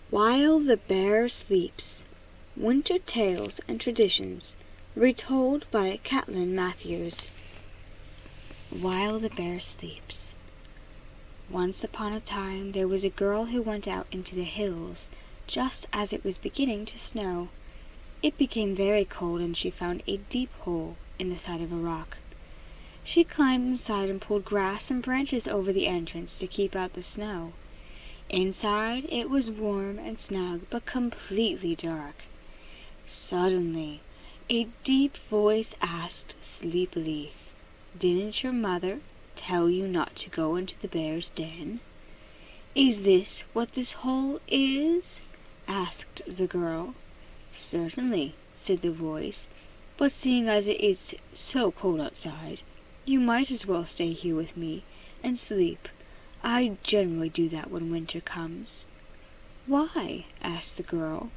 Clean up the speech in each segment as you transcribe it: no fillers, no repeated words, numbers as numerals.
While the Bear Sleeps. Winter Tales and Traditions, retold by Catlin Matthews. While the Bear Sleeps. Once upon a time there was a girl who went out into the hills just as it was beginning to snow. It became very cold, and she found a deep hole in the side of a rock. She climbed inside and pulled grass and branches over the entrance to keep out the snow. Inside it was warm and snug, but completely dark. Suddenly, a deep voice asked sleepily, "Didn't your mother tell you not to go into the bear's den?" "Is this what this hole is?" asked the girl. "Certainly," said the voice, "but seeing as it is so cold outside, you might as well stay here with me and sleep. I generally do that when winter comes." "Why?" asked the girl.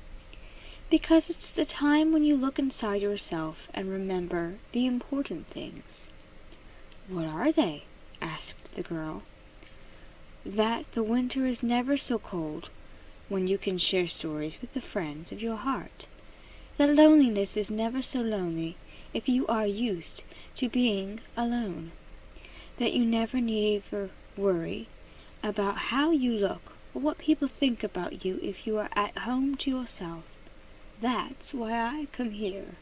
"Because it's the time when you look inside yourself and remember the important things." "What are they?" asked the girl. "That the winter is never so cold when you can share stories with the friends of your heart. That loneliness is never so lonely if you are used to being alone. That you never need worry about how you look or what people think about you if you are at home to yourself. That's why I come here."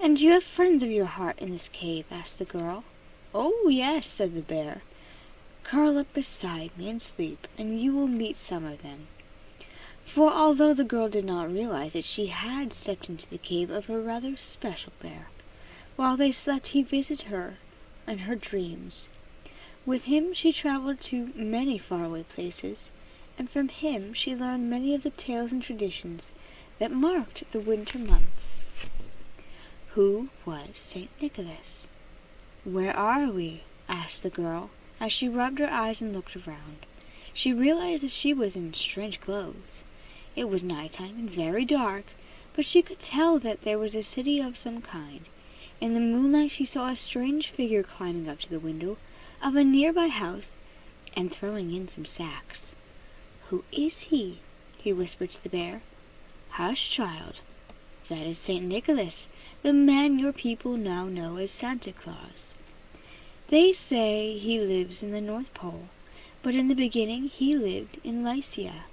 "And you have friends of your heart in this cave?" asked the girl. "Oh, yes," said the bear. "Curl up beside me and sleep, and you will meet some of them." For although the girl did not realize it, she had stepped into the cave of a rather special bear. While they slept, he visited her in her dreams. With him she traveled to many faraway places, and from him she learned many of the tales and traditions that marked the winter months. Who was St. Nicholas? "Where are we?" asked the girl, as she rubbed her eyes and looked around. She realized that she was in strange clothes. It was nighttime and very dark, but she could tell that there was a city of some kind. In the moonlight she saw a strange figure climbing up to the window of a nearby house and throwing in some sacks. "Who is he?" he whispered to the bear. "Hush, child. That is St. Nicholas, the man your people now know as Santa Claus. They say he lives in the North Pole, but in the beginning he lived in Lycia.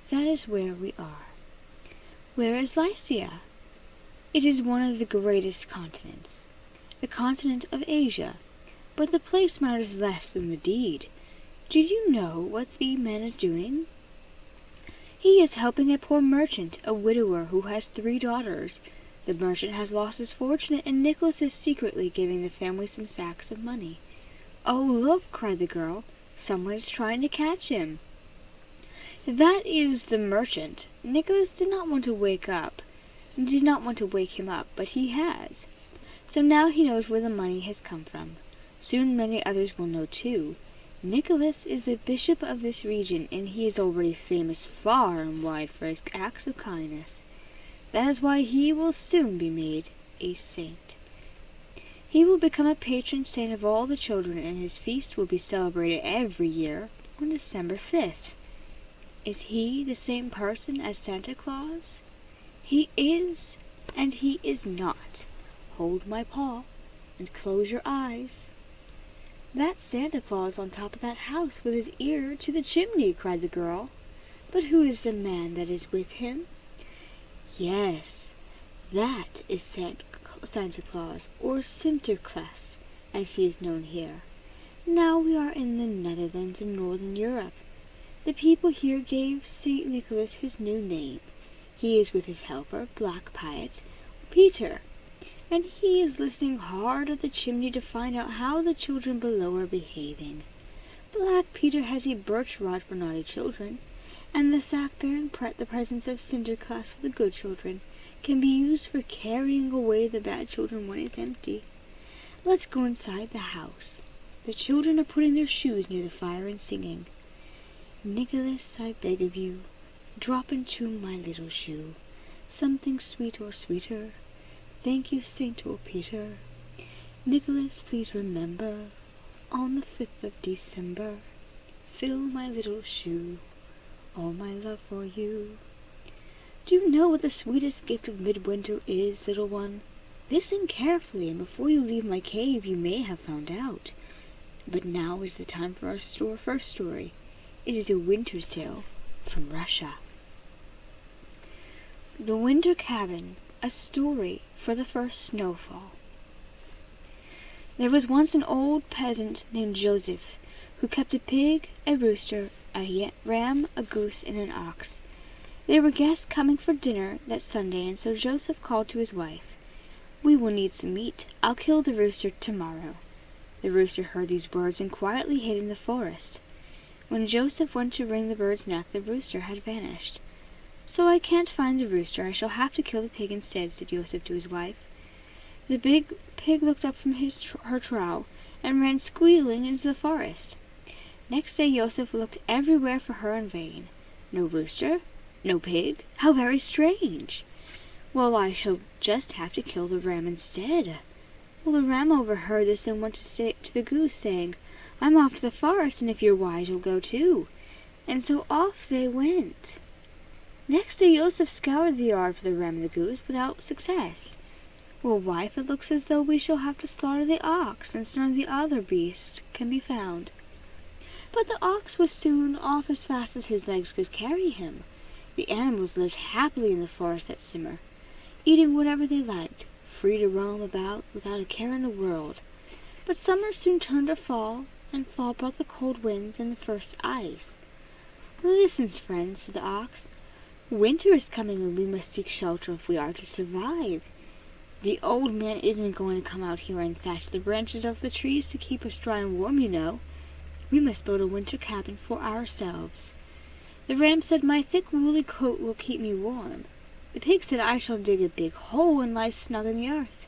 That is where we are." "Where is Lycia?" "It is one of the greatest continents, the continent of Asia, but the place matters less than the deed. Do you know what the man is doing?" "He is helping a poor merchant, a widower who has 3 daughters. The merchant has lost his fortune, and Nicholas is secretly giving the family some sacks of money." "Oh, look!" cried the girl. "Someone is trying to catch him." "That is the merchant. Nicholas did not want to wake him up, but he has. So now he knows where the money has come from. Soon many others will know too. Nicholas is the bishop of this region, and he is already famous far and wide for his acts of kindness. That is why he will soon be made a saint. He will become a patron saint of all the children, and his feast will be celebrated every year on December 5th. Is he the same person as Santa Claus?" "He is, and he is not. Hold my paw and close your eyes." "That's Santa Claus on top of that house with his ear to the chimney," cried the girl. "But who is the man that is with him?" "Yes, that is Santa Claus, or Sinterklaas, as he is known here. Now we are in the Netherlands in northern Europe. The people here gave St. Nicholas his new name. He is with his helper, Black Peter, and he is listening hard at the chimney to find out how the children below are behaving. Black Peter has a birch rod for naughty children, and the sack bearing the presents of Sinterklaas for the good children can be used for carrying away the bad children when it's empty. Let's go inside the house. The children are putting their shoes near the fire and singing, 'Nicholas, I beg of you, drop into my little shoe something sweet or sweeter. Thank you, Saint or Peter. Nicholas, please remember, on the 5th of December, fill my little shoe all my love for you. Do you know what the sweetest gift of midwinter is, little one? Listen carefully, and before you leave my cave you may have found out. But now is the time for our first story. It is a winter's tale from Russia. The Winter Cabin, a story for the first snowfall. There was once an old peasant named Joseph, who kept a pig, a rooster, a ram, a goose, and an ox. There were guests coming for dinner that Sunday, and so Joseph called to his wife, "We will need some meat. I'll kill the rooster tomorrow." The rooster heard these words and quietly hid in the forest. When Joseph went to wring the bird's neck, the rooster had vanished. "So I can't find the rooster. I shall have to kill the pig instead," said Joseph to his wife. The big pig looked up from her trough and ran squealing into the forest. Next day Joseph looked everywhere for her in vain. No rooster, no pig. How very strange! "Well, I shall just have to kill the ram instead." Well, the ram overheard this and went to the goose, saying, "I'm off to the forest, and if you're wise, you'll go too." And so off they went. Next day Joseph scoured the yard for the ram and the goose without success. "Well, wife, it looks as though we shall have to slaughter the ox, since none of the other beasts can be found." But the ox was soon off as fast as his legs could carry him. The animals lived happily in the forest that summer, eating whatever they liked, free to roam about without a care in the world. But summer soon turned to fall, and fall brought the cold winds and the first ice. "Listen, friends," said the ox. "Winter is coming, and we must seek shelter if we are to survive. The old man isn't going to come out here and thatch the branches of the trees to keep us dry and warm, you know. We must build a winter cabin for ourselves." The ram said, "My thick woolly coat will keep me warm." The pig said, "I shall dig a big hole and lie snug in the earth."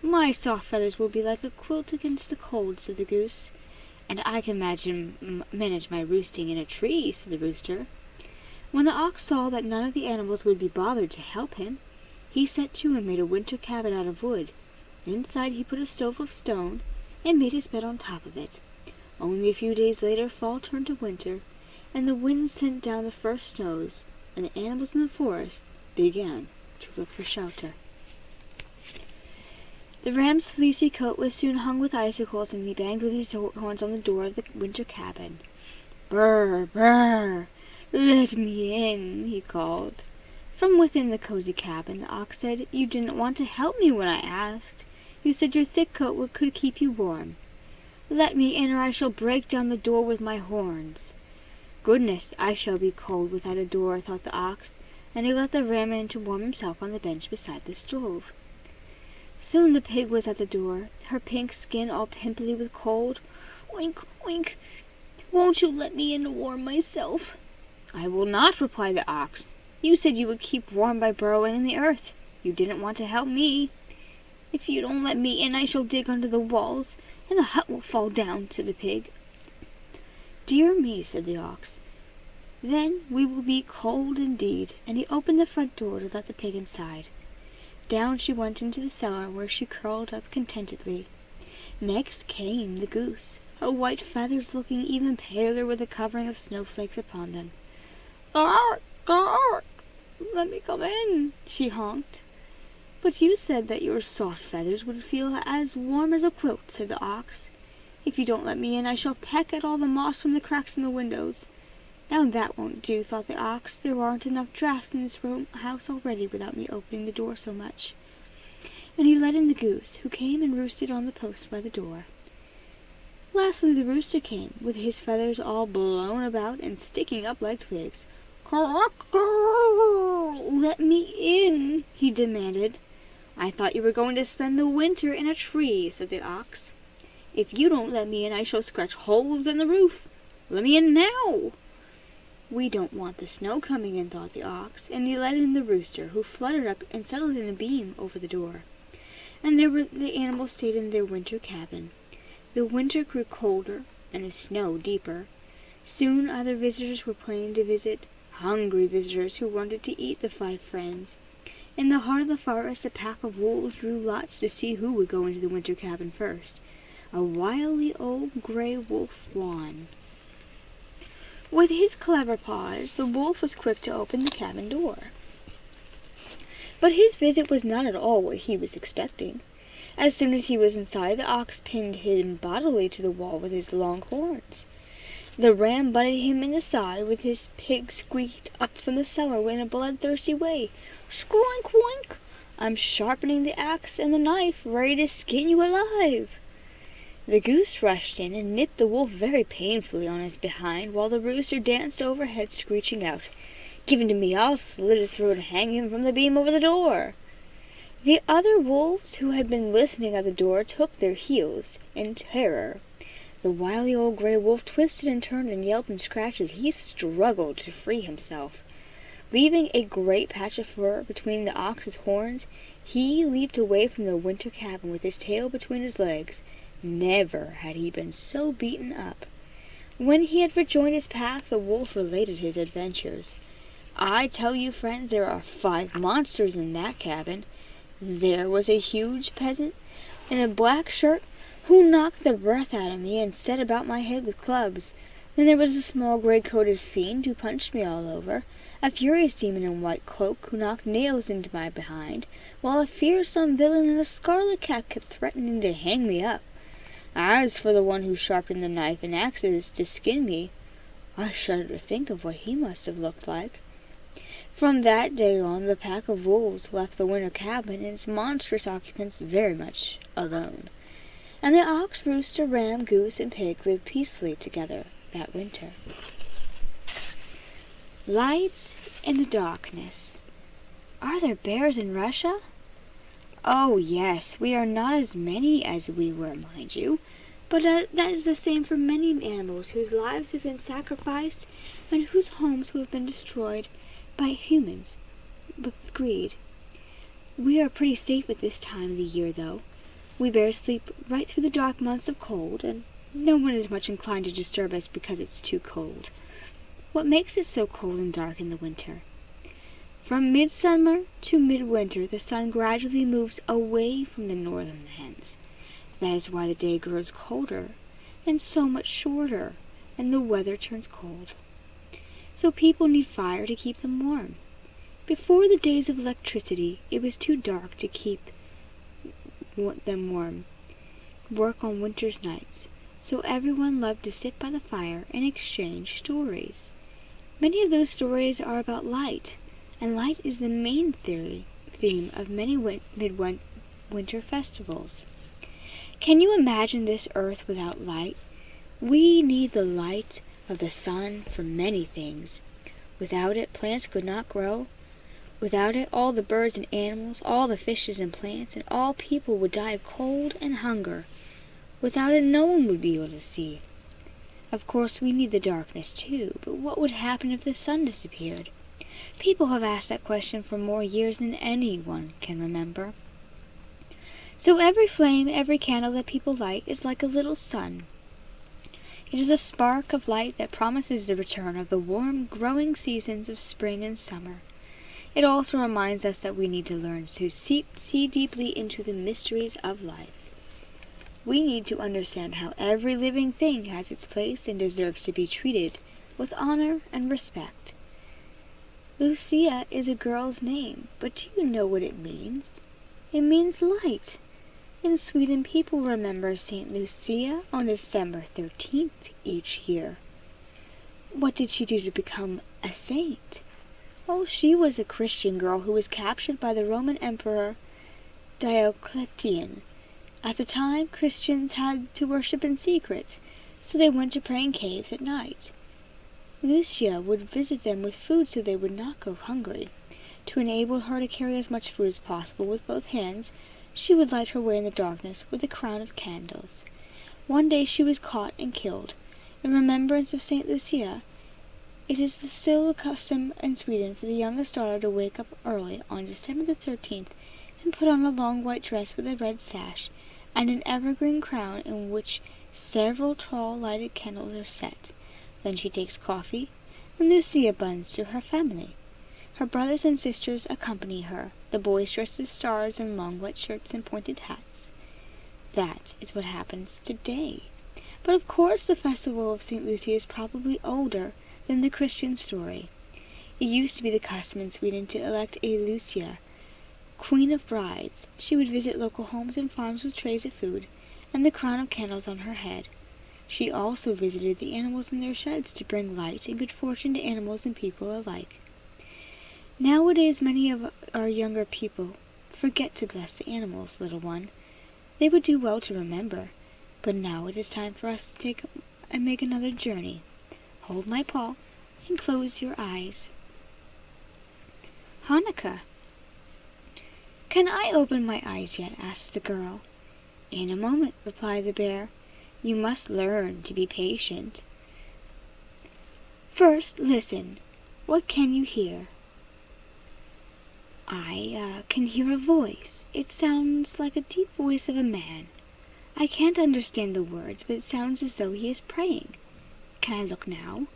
"My soft feathers will be like a quilt against the cold," said the goose. "And I can manage my roosting in a tree," said the rooster. When the ox saw that none of the animals would be bothered to help him, he set to and made a winter cabin out of wood. Inside he put a stove of stone and made his bed on top of it. Only a few days later fall turned to winter, and the wind sent down the first snows, and the animals in the forest began to look for shelter. The ram's fleecy coat was soon hung with icicles, and he banged with his horns on the door of the winter cabin. "Brr, brr, let me in," he called. From within the cozy cabin, the ox said, "You didn't want to help me when I asked. You said your thick coat could keep you warm. Let me in, or I shall break down the door with my horns." "Goodness, I shall be cold without a door," thought the ox, and he let the ram in to warm himself on the bench beside the stove. Soon the pig was at the door, her pink skin all pimply with cold. "Oink, oink, won't you let me in to warm myself?" "I will not," replied the ox. "You said you would keep warm by burrowing in the earth. You didn't want to help me." "If you don't let me in, I shall dig under the walls, and the hut will fall down," said the pig. "Dear me," said the ox. "Then we will be cold indeed," and he opened the front door to let the pig inside. Down she went into the cellar, where she curled up contentedly. Next came the goose, her white feathers looking even paler with a covering of snowflakes upon them. "Gark, gark, let me come in," she honked. "But you said that your soft feathers would feel as warm as a quilt," said the ox. "If you don't let me in, I shall peck at all the moss from the cracks in the windows." "Now that won't do," thought the ox. "There aren't enough drafts in this house already without me opening the door so much." And he let in the goose, who came and roosted on the post by the door. Lastly the rooster came, with his feathers all blown about and sticking up like twigs. "Croak, let me in," he demanded. "I thought you were going to spend the winter in a tree," said the ox. "If you don't let me in, I shall scratch holes in the roof. Let me in now." "We don't want the snow coming in," thought the ox, and he let in the rooster, who fluttered up and settled in a beam over the door. And there the animals stayed in their winter cabin. The winter grew colder, and the snow deeper. Soon other visitors were planning to visit, hungry visitors who wanted to eat the 5 friends. In the heart of the forest, a pack of wolves drew lots to see who would go into the winter cabin first. A wily old gray wolf won. With his clever paws, the wolf was quick to open the cabin door. But his visit was not at all what he was expecting. As soon as he was inside, the ox pinned him bodily to the wall with his long horns. The ram butted him in the side, with his pig squeaked up from the cellar in a bloodthirsty way. "Skroink woink! I'm sharpening the axe and the knife, ready to skin you alive." The goose rushed in and nipped the wolf very painfully on his behind, while the rooster danced overhead, screeching out, "Give him to me, I'll slit his throat and hang him from the beam over the door." The other wolves who had been listening at the door took their heels in terror. The wily old gray wolf twisted and turned and yelped and scratched as he struggled to free himself. Leaving a great patch of fur between the ox's horns, he leaped away from the winter cabin with his tail between his legs. Never had he been so beaten up. When he had rejoined his pack, the wolf related his adventures. "I tell you, friends, there are 5 monsters in that cabin. There was a huge peasant in a black shirt who knocked the breath out of me and set about my head with clubs. Then there was a small gray-coated fiend who punched me all over, a furious demon in a white cloak who knocked nails into my behind, while a fearsome villain in a scarlet cap kept threatening to hang me up. As for the one who sharpened the knife and axes to skin me, I shudder to think of what he must have looked like." From that day on, the pack of wolves left the winter cabin and its monstrous occupants very much alone, and the ox, rooster, ram, goose, and pig lived peacefully together that winter. Light in the darkness. Are there bears in Russia? Oh, yes, we are not as many as we were, mind you, but that is the same for many animals whose lives have been sacrificed and whose homes have been destroyed by humans with greed. We are pretty safe at this time of the year, though. We bears sleep right through the dark months of cold, and no one is much inclined to disturb us because it's too cold. What makes it so cold and dark in the winter? From midsummer to midwinter, the sun gradually moves away from the northern lands. That is why the day grows colder and so much shorter, and the weather turns cold. So people need fire to keep them warm. Before the days of electricity, it was too dark to keep them warm, work on winter's nights, so everyone loved to sit by the fire and exchange stories. Many of those stories are about light, and light is the main theme of many midwinter festivals. Can you imagine this earth without light? We need the light of the sun for many things. Without it, plants could not grow. Without it, all the birds and animals, all the fishes and plants, and all people would die of cold and hunger. Without it, no one would be able to see. Of course, we need the darkness too, but what would happen if the sun disappeared? People have asked that question for more years than anyone can remember. So every flame, every candle that people light is like a little sun. It is a spark of light that promises the return of the warm, growing seasons of spring and summer. It also reminds us that we need to learn to see deeply into the mysteries of life. We need to understand how every living thing has its place and deserves to be treated with honor and respect. Lucia is a girl's name, but do you know what it means? It means light. In Sweden, people remember St. Lucia on December 13th each year. What did she do to become a saint? Oh, she was a Christian girl who was captured by the Roman Emperor Diocletian. At the time, Christians had to worship in secret, so they went to pray in caves at night. Lucia would visit them with food so they would not go hungry. To enable her to carry as much food as possible with both hands, she would light her way in the darkness with a crown of candles. One day she was caught and killed. In remembrance of St. Lucia, it is still a custom in Sweden for the youngest daughter to wake up early on December the 13th and put on a long white dress with a red sash and an evergreen crown in which several tall lighted candles are set. Then she takes coffee and Lucia buns to her family. Her brothers and sisters accompany her, the boys dressed as stars in long white shirts and pointed hats. That is what happens today. But of course the festival of St. Lucia is probably older than the Christian story. It used to be the custom in Sweden to elect a Lucia, queen of brides. She would visit local homes and farms with trays of food and the crown of candles on her head. She also visited the animals in their sheds to bring light and good fortune to animals and people alike. Nowadays, many of our younger people forget to bless the animals, little one. They would do well to remember, but now it is time for us to take and make another journey. Hold my paw and close your eyes. Hanukkah. Can I open my eyes yet? Asked the girl. In a moment, replied the bear. You must learn to be patient. First, listen. What can you hear? I can hear a voice. It sounds like a deep voice of a man. I can't understand the words, but it sounds as though he is praying. Can I look now?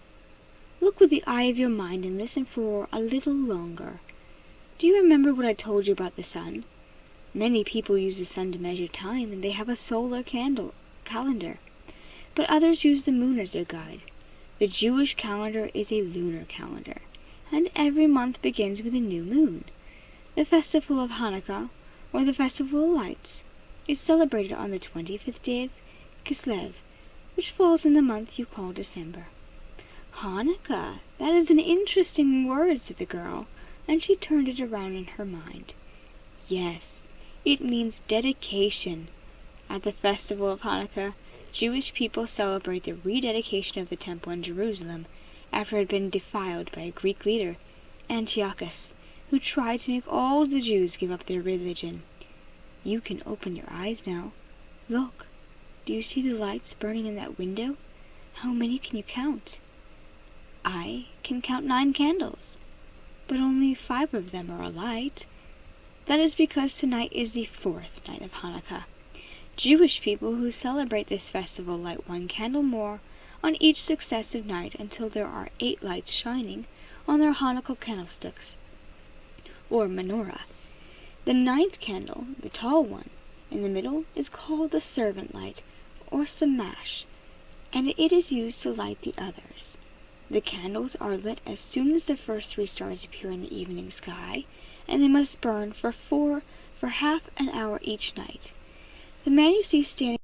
Look with the eye of your mind and listen for a little longer. Do you remember what I told you about the sun? Many people use the sun to measure time, and they have a solar calendar. But others use the moon as their guide. The Jewish calendar is a lunar calendar, and every month begins with a new moon. The festival of Hanukkah, or the festival of lights, is celebrated on the 25th day of Kislev, which falls in the month you call December. Hanukkah, that is an interesting word, said the girl, and she turned it around in her mind. Yes, it means dedication. At the festival of Hanukkah, Jewish people celebrate the rededication of the temple in Jerusalem after it had been defiled by a Greek leader, Antiochus, who tried to make all the Jews give up their religion. You can open your eyes now. Look, do you see the lights burning in that window? How many can you count? I can count 9 candles, but only 5 of them are alight. That is because tonight is the 4th night of Hanukkah. Jewish people who celebrate this festival light 1 candle more on each successive night until there are 8 lights shining on their Hanukkah candlesticks, or menorah. The 9th candle, the tall one, in the middle, is called the servant light, or samash, and it is used to light the others. The candles are lit as soon as the first 3 stars appear in the evening sky, and they must burn for half an hour each night. The man you see standing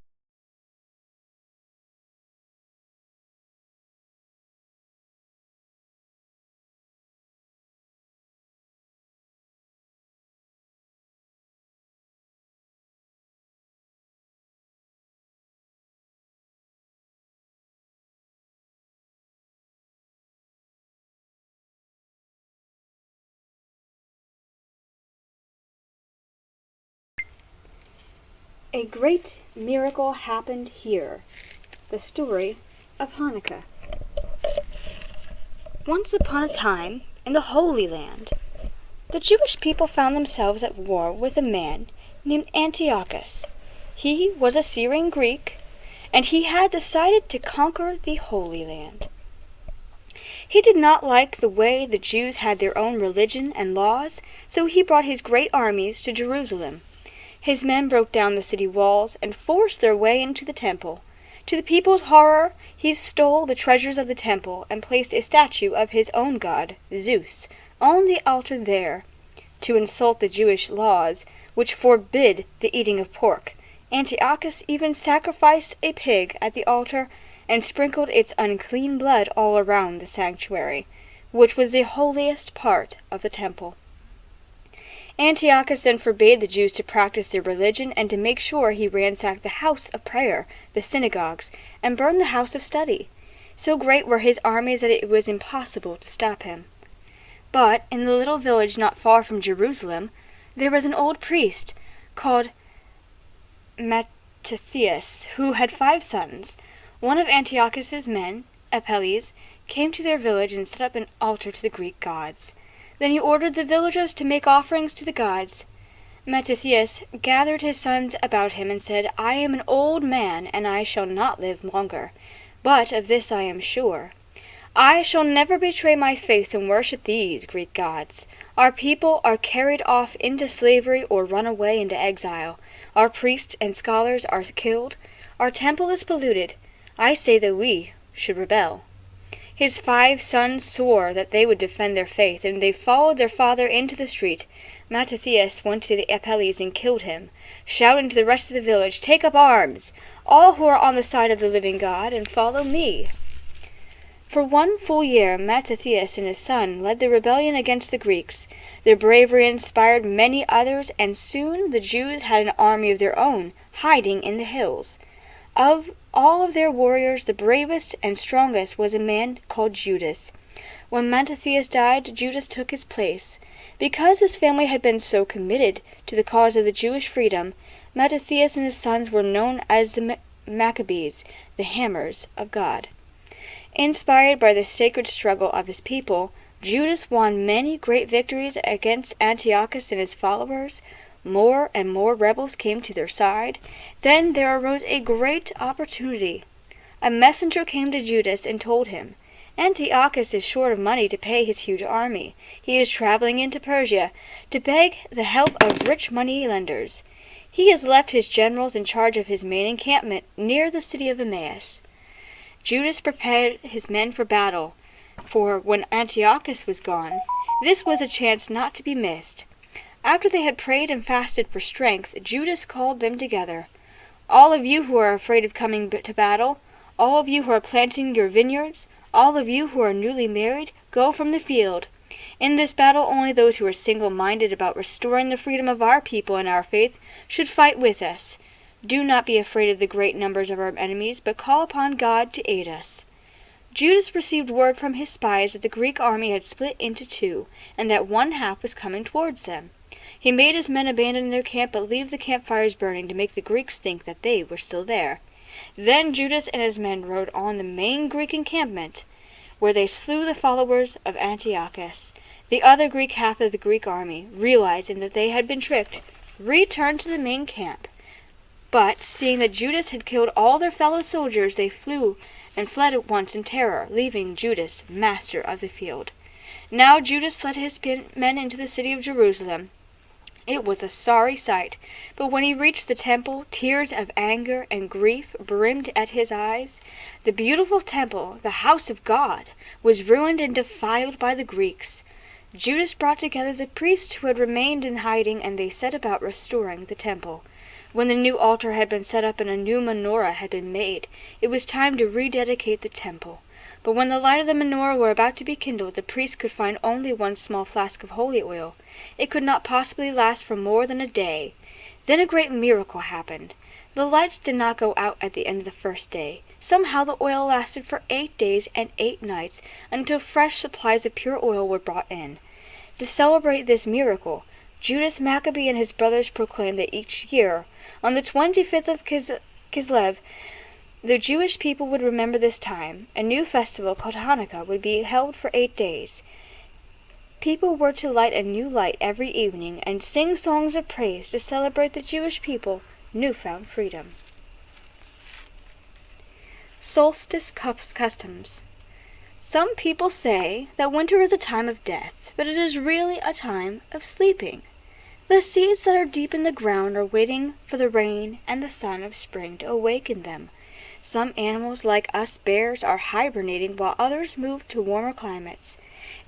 A great miracle happened here. The story of Hanukkah. Once upon a time, in the Holy Land, the Jewish people found themselves at war with a man named Antiochus. He was a Syrian Greek, and he had decided to conquer the Holy Land. He did not like the way the Jews had their own religion and laws, so he brought his great armies to Jerusalem. His men broke down the city walls and forced their way into the temple. To the people's horror, he stole the treasures of the temple and placed a statue of his own god, Zeus, on the altar there. To insult the Jewish laws, which forbid the eating of pork, Antiochus even sacrificed a pig at the altar and sprinkled its unclean blood all around the sanctuary, which was the holiest part of the temple. Antiochus then forbade the Jews to practice their religion, and to make sure he ransacked the house of prayer, the synagogues, and burned the house of study. So great were his armies that it was impossible to stop him. But in the little village not far from Jerusalem, there was an old priest called Mattathias, who had 5 sons. One of Antiochus's men, Apelles, came to their village and set up an altar to the Greek gods. Then he ordered the villagers to make offerings to the gods. Mattathias gathered his sons about him and said, I am an old man, and I shall not live longer. But of this I am sure. I shall never betray my faith and worship these Greek gods. Our people are carried off into slavery or run away into exile. Our priests and scholars are killed. Our temple is polluted. I say that we should rebel. His 5 sons swore that they would defend their faith, and they followed their father into the street. Mattathias went to the Apelles and killed him, shouting to the rest of the village, "Take up arms, all who are on the side of the living God, and follow me." For 1 full year, Mattathias and his son led the rebellion against the Greeks. Their bravery inspired many others, and soon the Jews had an army of their own, hiding in the hills. Of all of their warriors, the bravest and strongest was a man called Judas. When Mattathias died, Judas took his place. Because his family had been so committed to the cause of the Jewish freedom, Mattathias and his sons were known as the Maccabees, the hammers of God. Inspired by the sacred struggle of his people, Judas won many great victories against Antiochus and his followers. More and more rebels came to their side. Then there arose a great opportunity. A messenger came to Judas and told him, "Antiochus is short of money to pay his huge army. He is traveling into Persia to beg the help of rich money lenders. He has left his generals in charge of his main encampment near the city of Emmaus." Judas prepared his men for battle, for when Antiochus was gone, this was a chance not to be missed. After they had prayed and fasted for strength, Judas called them together. "All of you who are afraid of coming to battle, all of you who are planting your vineyards, all of you who are newly married, go from the field. In this battle only those who are single-minded about restoring the freedom of our people and our faith should fight with us. Do not be afraid of the great numbers of our enemies, but call upon God to aid us." Judas received word from his spies that the Greek army had split into 2, and that one half was coming towards them. He made his men abandon their camp but leave the campfires burning to make the Greeks think that they were still there. Then Judas and his men rode on the main Greek encampment, where they slew the followers of Antiochus. The other Greek half of the Greek army, realizing that they had been tricked, returned to the main camp. But, seeing that Judas had killed all their fellow soldiers, they fled at once in terror, leaving Judas master of the field. Now Judas led his men into the city of Jerusalem. It was a sorry sight, but when he reached the temple, tears of anger and grief brimmed at his eyes. The beautiful temple, the house of God, was ruined and defiled by the Greeks. Judas brought together the priests who had remained in hiding, and they set about restoring the temple. When the new altar had been set up and a new menorah had been made, it was time to rededicate the temple. But when the light of the menorah were about to be kindled, the priest could find only 1 small flask of holy oil. It could not possibly last for more than a day. Then a great miracle happened. The lights did not go out at the end of the first day. Somehow the oil lasted for 8 days and 8 nights, until fresh supplies of pure oil were brought in. To celebrate this miracle, Judas Maccabee and his brothers proclaimed that each year, on the 25th of Kislev, the Jewish people would remember this time. A new festival called Hanukkah would be held for 8 days. People were to light a new light every evening and sing songs of praise to celebrate the Jewish people's newfound freedom. Solstice customs. Some people say that winter is a time of death, but it is really a time of sleeping. The seeds that are deep in the ground are waiting for the rain and the sun of spring to awaken them. Some animals, like us bears, are hibernating while others move to warmer climates.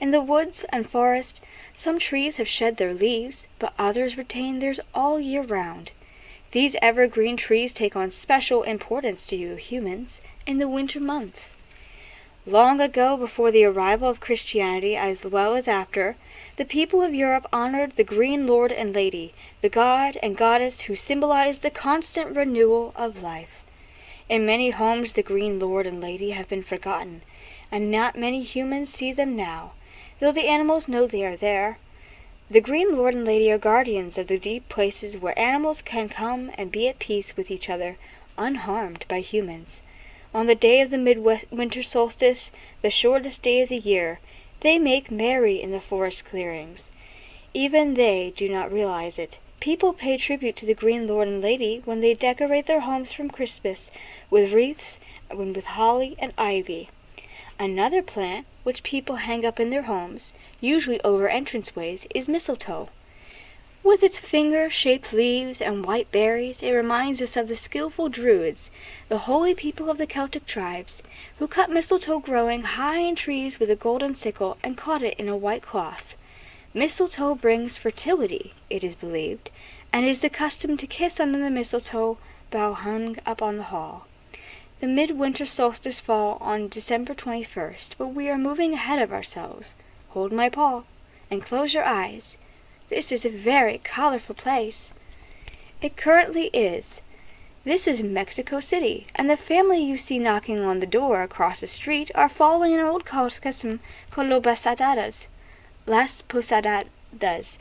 In the woods and forests, some trees have shed their leaves, but others retain theirs all year round. These evergreen trees take on special importance to you humans in the winter months. Long ago, before the arrival of Christianity as well as after, the people of Europe honored the green lord and lady, the god and goddess who symbolized the constant renewal of life. In many homes the green lord and lady have been forgotten, and not many humans see them now, though the animals know they are there. The green lord and lady are guardians of the deep places where animals can come and be at peace with each other, unharmed by humans. On the day of the midwinter solstice, the shortest day of the year, they make merry in the forest clearings. Even they do not realize it. People pay tribute to the green lord and lady when they decorate their homes from Christmas with wreaths and with holly and ivy. Another plant, which people hang up in their homes, usually over entranceways, is mistletoe. With its finger-shaped leaves and white berries, it reminds us of the skillful Druids, the holy people of the Celtic tribes, who cut mistletoe growing high in trees with a golden sickle and caught it in a white cloth. Mistletoe brings fertility, it is believed, and it is the custom to kiss under the mistletoe bough hung up on the hall. The midwinter solstice fall on December 21st, but we are moving ahead of ourselves. Hold my paw, and close your eyes. This is a very colorful place. It currently is. This is Mexico City, and the family you see knocking on the door across the street are following an old custom called Las Posadas.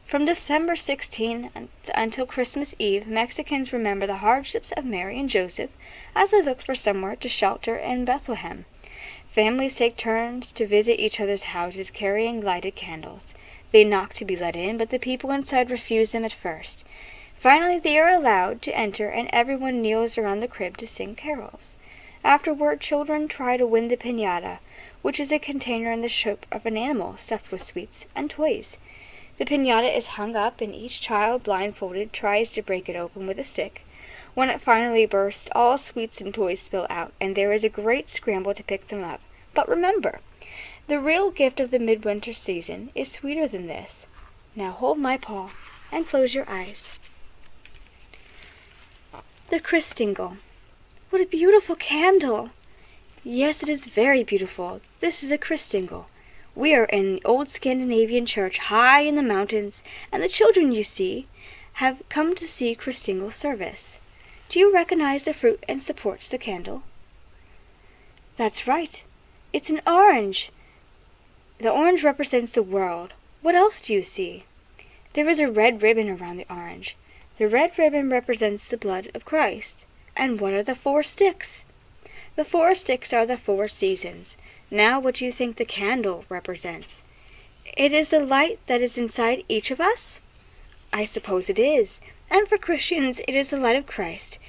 From December 16 until Christmas Eve, Mexicans remember the hardships of Mary and Joseph as they looked for somewhere to shelter in Bethlehem. Families take turns to visit each other's houses carrying lighted candles. They knock to be let in, but the people inside refuse them at first. Finally, they are allowed to enter, and everyone kneels around the crib to sing carols. Afterward, children try to win the piñata, which is a container in the shape of an animal stuffed with sweets and toys. The piñata is hung up, and each child, blindfolded, tries to break it open with a stick. When it finally bursts, all sweets and toys spill out, and there is a great scramble to pick them up. But remember, the real gift of the midwinter season is sweeter than this. Now hold my paw and close your eyes. The Christingle. What a beautiful candle! Yes, it is very beautiful. This is a Christingle. We are in the old Scandinavian church high in the mountains, and the children you see have come to see Christingle service. Do you recognize the fruit and supports the candle? That's right. It's an orange. The orange represents the world. What else do you see? There is a red ribbon around the orange. The red ribbon represents the blood of Christ. And what are the 4 sticks? The 4 sticks are the 4 seasons. Now what do you think the candle represents? It is the light that is inside each of us? I suppose it is. And for Christians it is the light of Christ.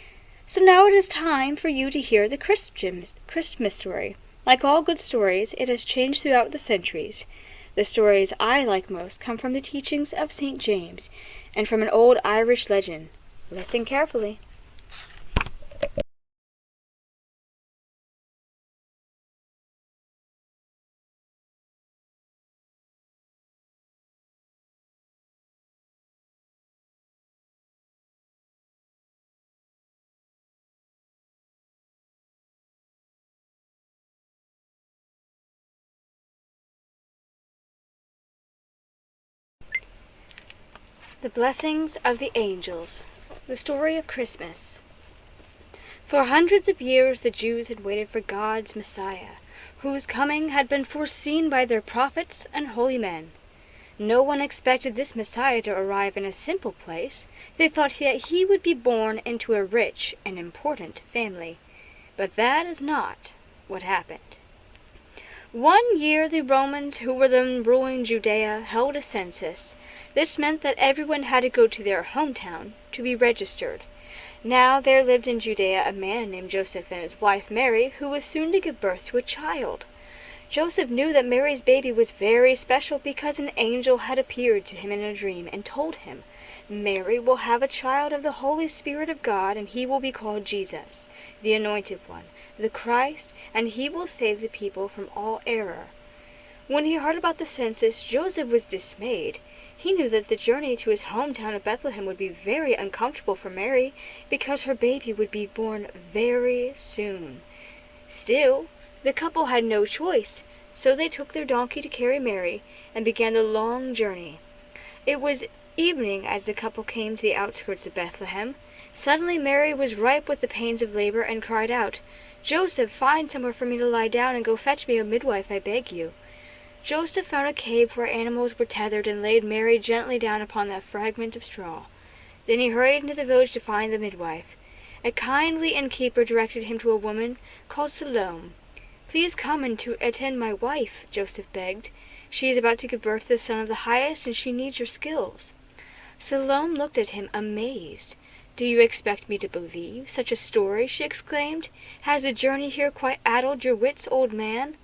So now it is time for you to hear the Christmas story. Like all good stories, it has changed throughout the centuries. The stories I like most come from the teachings of St. James and from an old Irish legend. Listen carefully. The Blessings of the Angels. The Story of Christmas. For hundreds of years the Jews had waited for God's Messiah, whose coming had been foreseen by their prophets and holy men. No one expected this Messiah to arrive in a simple place. They thought that he would be born into a rich and important family. But that is not what happened. One year the Romans, who were then ruling Judea, held a census. This meant that everyone had to go to their hometown to be registered. Now there lived in Judea a man named Joseph and his wife Mary, who was soon to give birth to a child. Joseph knew that Mary's baby was very special because an angel had appeared to him in a dream and told him, "Mary will have a child of the Holy Spirit of God, and he will be called Jesus, the Anointed One, the Christ, and he will save the people from all error." When he heard about the census, Joseph was dismayed. He knew that the journey to his hometown of Bethlehem would be very uncomfortable for Mary, because her baby would be born very soon. Still, the couple had no choice, so they took their donkey to carry Mary, and began the long journey. It was evening as the couple came to the outskirts of Bethlehem. Suddenly Mary was ripe with the pains of labor, and cried out, "Joseph, find somewhere for me to lie down, and go fetch me a midwife, I beg you." Joseph found a cave where animals were tethered, and laid Mary gently down upon that fragment of straw. Then he hurried into the village to find the midwife. A kindly innkeeper directed him to a woman called Salome. "Please come and to attend my wife," Joseph begged. "She is about to give birth to the Son of the Highest, and she needs your skills." Salome looked at him amazed. "Do you expect me to believe such a story?" she exclaimed. "Has the journey here quite addled your wits, old man?"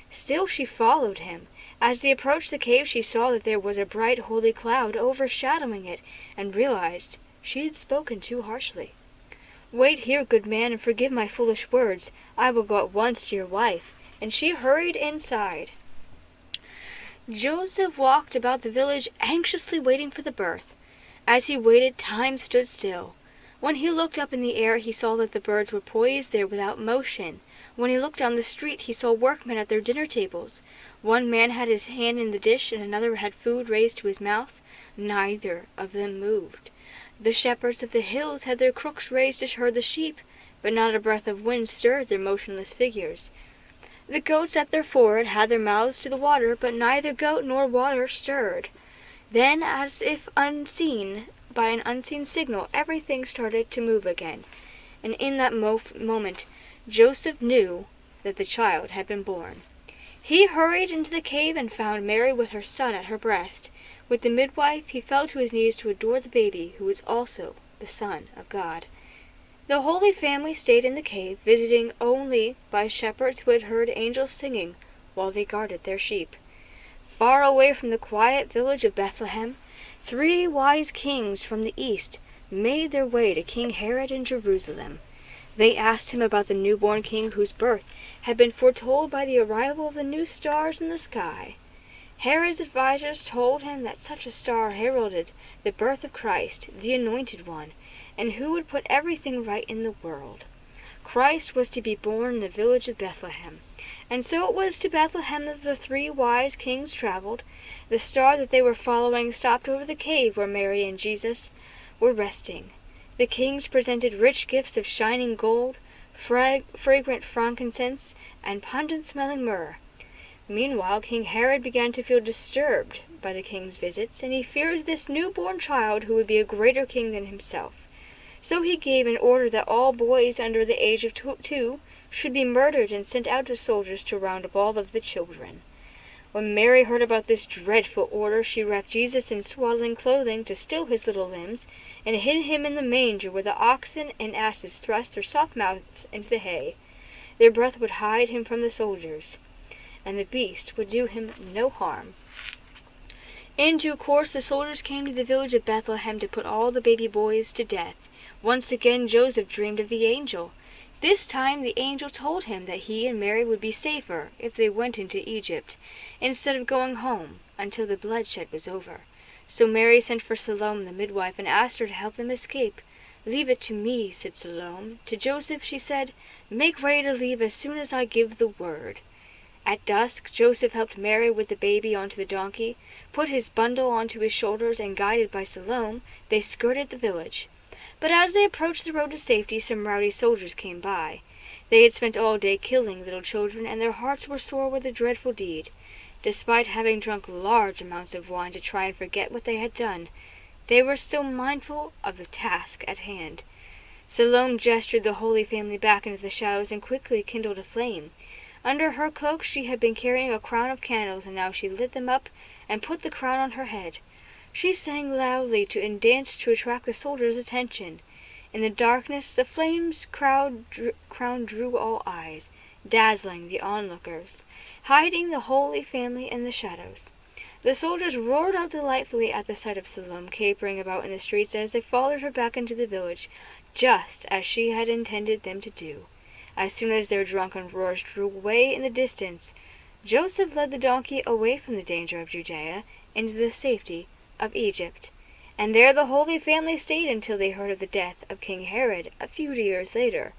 Still she followed him, As they approached the cave, she saw that there was a bright holy cloud overshadowing it, and realized she had spoken too harshly. "Wait here, good man, and forgive my foolish words. I will go at once to your wife." And she hurried inside. Joseph walked about the village, anxiously waiting for the birth. As he waited, time stood still. When he looked up in the air, he saw that the birds were poised there without motion. When he looked down the street, he saw workmen at their dinner tables. One man had his hand in the dish, and another had food raised to his mouth. Neither of them moved. The shepherds of the hills had their crooks raised to herd the sheep, but not a breath of wind stirred their motionless figures. The goats at their ford had their mouths to the water, but neither goat nor water stirred. Then, as if unseen by an unseen signal, everything started to move again, and in that moment Joseph knew that the child had been born. He hurried into the cave and found Mary with her son at her breast. With the midwife, he fell to his knees to adore the baby, who was also the Son of God. The Holy Family stayed in the cave, visited only by shepherds who had heard angels singing while they guarded their sheep. Far away from the quiet village of Bethlehem, 3 wise kings from the east made their way to King Herod in Jerusalem. They asked him about the newborn king whose birth had been foretold by the arrival of the new stars in the sky. Herod's advisers told him that such a star heralded the birth of Christ, the Anointed One, and who would put everything right in the world. Christ was to be born in the village of Bethlehem. And so it was to Bethlehem that the 3 wise kings traveled. The star that they were following stopped over the cave where Mary and Jesus were resting. The kings presented rich gifts of shining gold, fragrant frankincense, and pungent-smelling myrrh. Meanwhile, King Herod began to feel disturbed by the king's visits, and he feared this newborn child who would be a greater king than himself. So he gave an order that all boys under the age of 2 should be murdered and sent out as soldiers to round up all of the children. When Mary heard about this dreadful order, she wrapped Jesus in swaddling clothing to still his little limbs, and hid him in the manger where the oxen and asses thrust their soft mouths into the hay. Their breath would hide him from the soldiers, and the beast would do him no harm. In due course, the soldiers came to the village of Bethlehem to put all the baby boys to death. Once again Joseph dreamed of the angel. This time the angel told him that he and Mary would be safer if they went into Egypt, instead of going home until the bloodshed was over. So Mary sent for Salome the midwife and asked her to help them escape. "Leave it to me," said Salome. To Joseph she said, "Make ready to leave as soon as I give the word." At dusk, Joseph helped Mary with the baby onto the donkey, put his bundle onto his shoulders, and guided by Salome, they skirted the village. But as they approached the road to safety, some rowdy soldiers came by. They had spent all day killing little children, and their hearts were sore with the dreadful deed. Despite having drunk large amounts of wine to try and forget what they had done, they were still mindful of the task at hand. Salome gestured the Holy Family back into the shadows and quickly kindled a flame. Under her cloak she had been carrying a crown of candles, and now she lit them up and put the crown on her head. She sang loudly and danced to attract the soldiers' attention. In the darkness, the flames crown drew all eyes, dazzling the onlookers, hiding the Holy Family in the shadows. The soldiers roared out delightfully at the sight of Salome capering about in the streets as they followed her back into the village, just as she had intended them to do. As soon as their drunken roars drew away in the distance, Joseph led the donkey away from the danger of Judea into the safety of Egypt, and there the Holy Family stayed until they heard of the death of King Herod a few years later.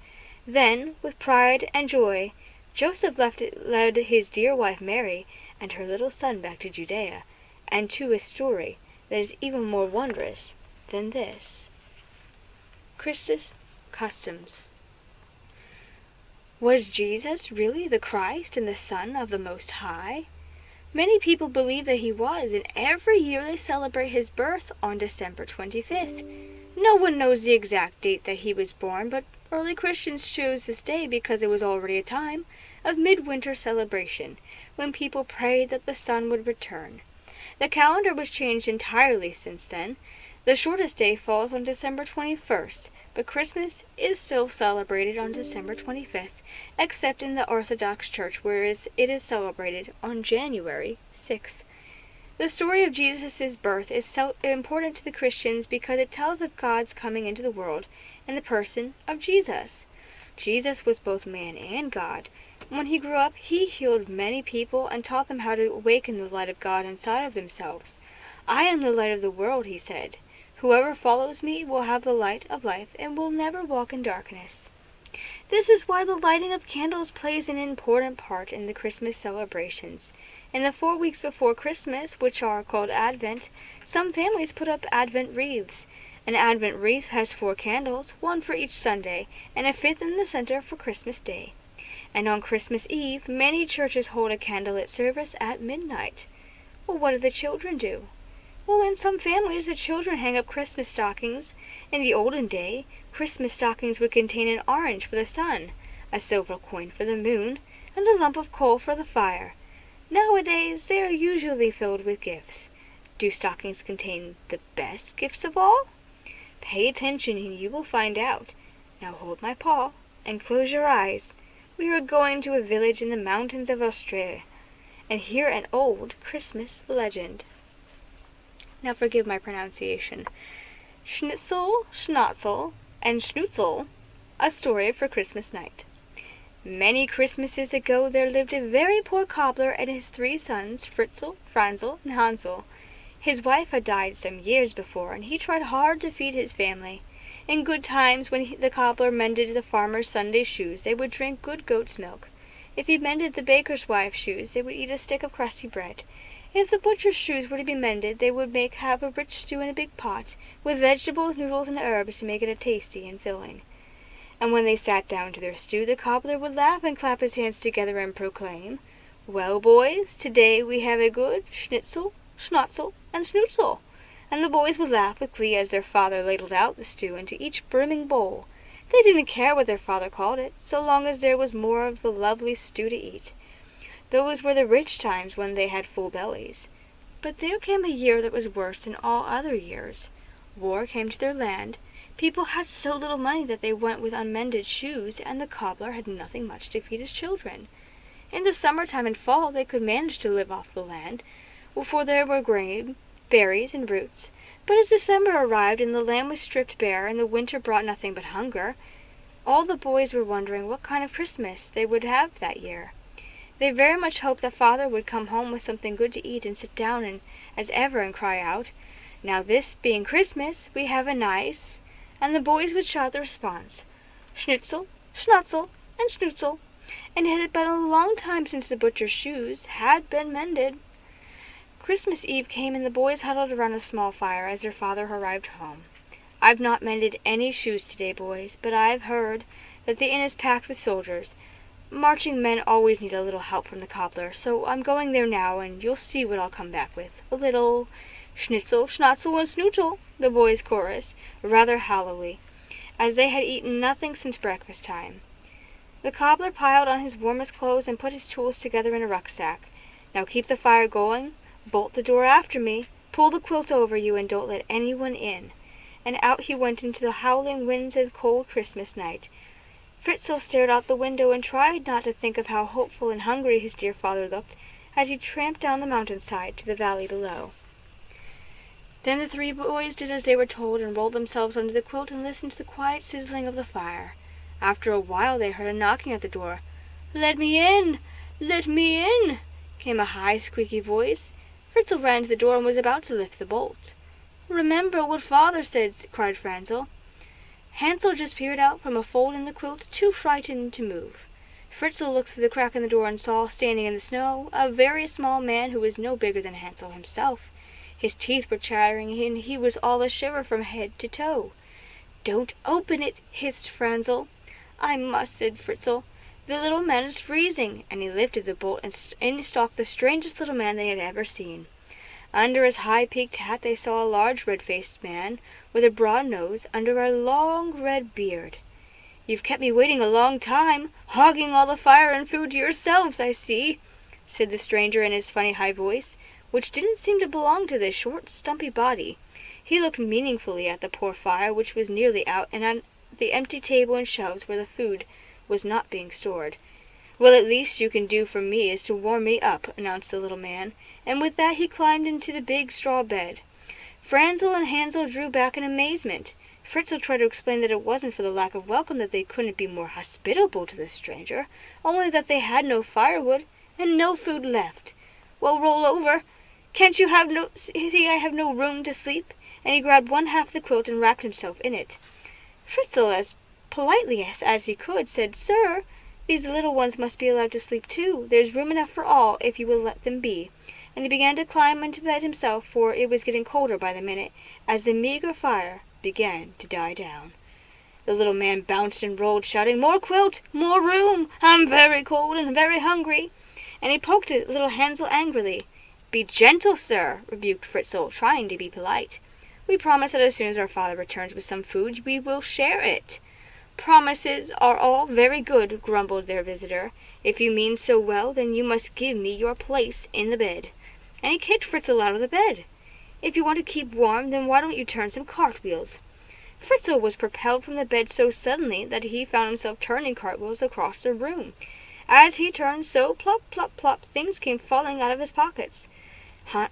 Then, with pride and joy, Joseph led his dear wife Mary and her little son back to Judea, and to a story that is even more wondrous than this. Christus Customs. Was Jesus really the Christ and the Son of the Most High? Many people believe that he was, and every year they celebrate his birth on December 25th. No one knows the exact date that he was born, but early Christians chose this day because it was already a time of midwinter celebration, when people prayed that the sun would return. The calendar was changed entirely since then. The shortest day falls on December 21st, but Christmas is still celebrated on December 25th, except in the Orthodox Church, whereas it is celebrated on January 6th. The story of Jesus' birth is so important to the Christians because it tells of God's coming into the world in the person of Jesus. Jesus was both man and God. When he grew up, he healed many people and taught them how to awaken the light of God inside of themselves. "I am the light of the world," he said. "Whoever follows me will have the light of life and will never walk in darkness." This is why the lighting of candles plays an important part in the Christmas celebrations. In the 4 weeks before Christmas, which are called Advent, some families put up Advent wreaths. An Advent wreath has 4 candles, 1 for each Sunday, and a 5th in the center for Christmas Day. And on Christmas Eve, many churches hold a candlelit service at midnight. Well, what do the children do? Well, in some families, the children hang up Christmas stockings. In the olden day, Christmas stockings would contain an orange for the sun, a silver coin for the moon, and a lump of coal for the fire. Nowadays, they are usually filled with gifts. Do stockings contain the best gifts of all? Pay attention and you will find out. Now hold my paw and close your eyes. We are going to a village in the mountains of Australia and hear an old Christmas legend. Now forgive my pronunciation. Schnitzel, Schnatzel, and Schnutzel, a story for Christmas night. Many Christmases ago there lived a very poor cobbler and his 3 sons, Fritzl, Franzl, and Hansel. His wife had died some years before, and he tried hard to feed his family. In good times, when the cobbler mended the farmer's Sunday shoes, they would drink good goat's milk. If he mended the baker's wife's shoes, they would eat a stick of crusty bread. If the butcher's shoes were to be mended, they would have a rich stew in a big pot, with vegetables, noodles, and herbs to make it tasty and filling. And when they sat down to their stew, the cobbler would laugh and clap his hands together and proclaim, "Well, boys, today we have a good schnitzel, schnatzel, and schnutzel." And the boys would laugh with glee as their father ladled out the stew into each brimming bowl. They didn't care what their father called it, so long as there was more of the lovely stew to eat. Those were the rich times when they had full bellies. But there came a year that was worse than all other years. War came to their land. People had so little money that they went with unmended shoes, and the cobbler had nothing much to feed his children. In the summertime and fall they could manage to live off the land, for there were grain, berries, and roots. But as December arrived and the land was stripped bare and the winter brought nothing but hunger, all the boys were wondering what kind of Christmas they would have that year. They very much hoped that father would come home with something good to eat and sit down as ever and cry out, "Now this being Christmas, we have a nice," and the boys would shout the response, "Schnitzel, Schnatzel, and Schnutzel," and it had been a long time since the butcher's shoes had been mended. Christmas Eve came and the boys huddled around a small fire as their father arrived home. "I've not mended any shoes today, boys, but I've heard that the inn is packed with soldiers. Marching men always need a little help from the cobbler, so I'm going there now, and you'll see what I'll come back with. A little schnitzel, schnatzel, and schnutzel," the boys chorused, rather hollowly, as they had eaten nothing since breakfast time. The cobbler piled on his warmest clothes and put his tools together in a rucksack. "Now keep the fire going, bolt the door after me, pull the quilt over you, and don't let anyone in." And out he went into the howling winds of the cold Christmas night. Fritzl stared out the window and tried not to think of how hopeful and hungry his dear father looked as he tramped down the mountainside to the valley below. Then the 3 boys did as they were told and rolled themselves under the quilt and listened to the quiet sizzling of the fire. After a while they heard a knocking at the door. "Let me in! Let me in!" came a high, squeaky voice. Fritzl ran to the door and was about to lift the bolt. "Remember what father said," cried Franzl. Hansel just peered out from a fold in the quilt, too frightened to move. Fritzl looked through the crack in the door and saw, standing in the snow, a very small man who was no bigger than Hansel himself. His teeth were chattering, and he was all a shiver from head to toe. "Don't open it," hissed Franzl. "I must," said Fritzl. "The little man is freezing," and he lifted the bolt, and in stalked the strangest little man they had ever seen. Under his high-peaked hat they saw a large red-faced man, with a broad nose, under a long red beard. "You've kept me waiting a long time, hogging all the fire and food to yourselves, I see," said the stranger in his funny high voice. which didn't seem to belong to the short, stumpy body. He looked meaningfully at the poor fire, which was nearly out, and at the empty table and shelves where the food was not being stored. "Well, at least you can do for me is to warm me up," announced the little man, and with that he climbed into the big straw bed. Franzel and Hansel drew back in amazement. Fritzl tried to explain that it wasn't for the lack of welcome that they couldn't be more hospitable to the stranger, only that they had no firewood and no food left. "Well, roll over. Can't you see I have no room to sleep?" And he grabbed one half of the quilt and wrapped himself in it. Fritzl, as politely as he could, said, "Sir, these little ones must be allowed to sleep too. There's room enough for all, if you will let them be." And he began to climb into bed himself, for it was getting colder by the minute, as the meagre fire began to die down. The little man bounced and rolled, shouting, "More quilt! More room! I'm very cold and very hungry!" And he poked at little Hansel angrily. "Be gentle, sir," rebuked Fritzl, trying to be polite. "We promise that as soon as our father returns with some food, we will share it." "Promises are all very good," grumbled their visitor. "If you mean so well, then you must give me your place in the bed." And he kicked Fritzl out of the bed. "If you want to keep warm, then why don't you turn some cartwheels?" Fritzl was propelled from the bed so suddenly that he found himself turning cartwheels across the room. As he turned, so plop, plop, plop, things came falling out of his pockets.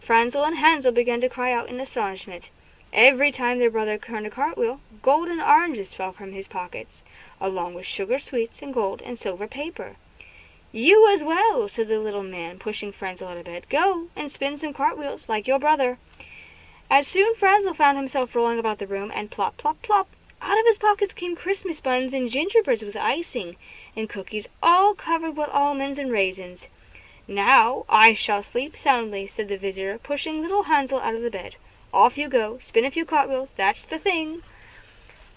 Franzel and Hansel began to cry out in astonishment. Every time their brother turned a cartwheel, gold and oranges fell from his pockets, along with sugar sweets and gold and silver paper. "You as well," said the little man, pushing Franzel out of bed. "Go and spin some cartwheels like your brother." As soon Franzel found himself rolling about the room, and plop, plop, plop, out of his pockets came Christmas buns and gingerbreads with icing, and cookies all covered with almonds and raisins. "Now I shall sleep soundly," said the visitor, pushing little Hansel out of the bed. "Off you go, spin a few cartwheels, that's the thing."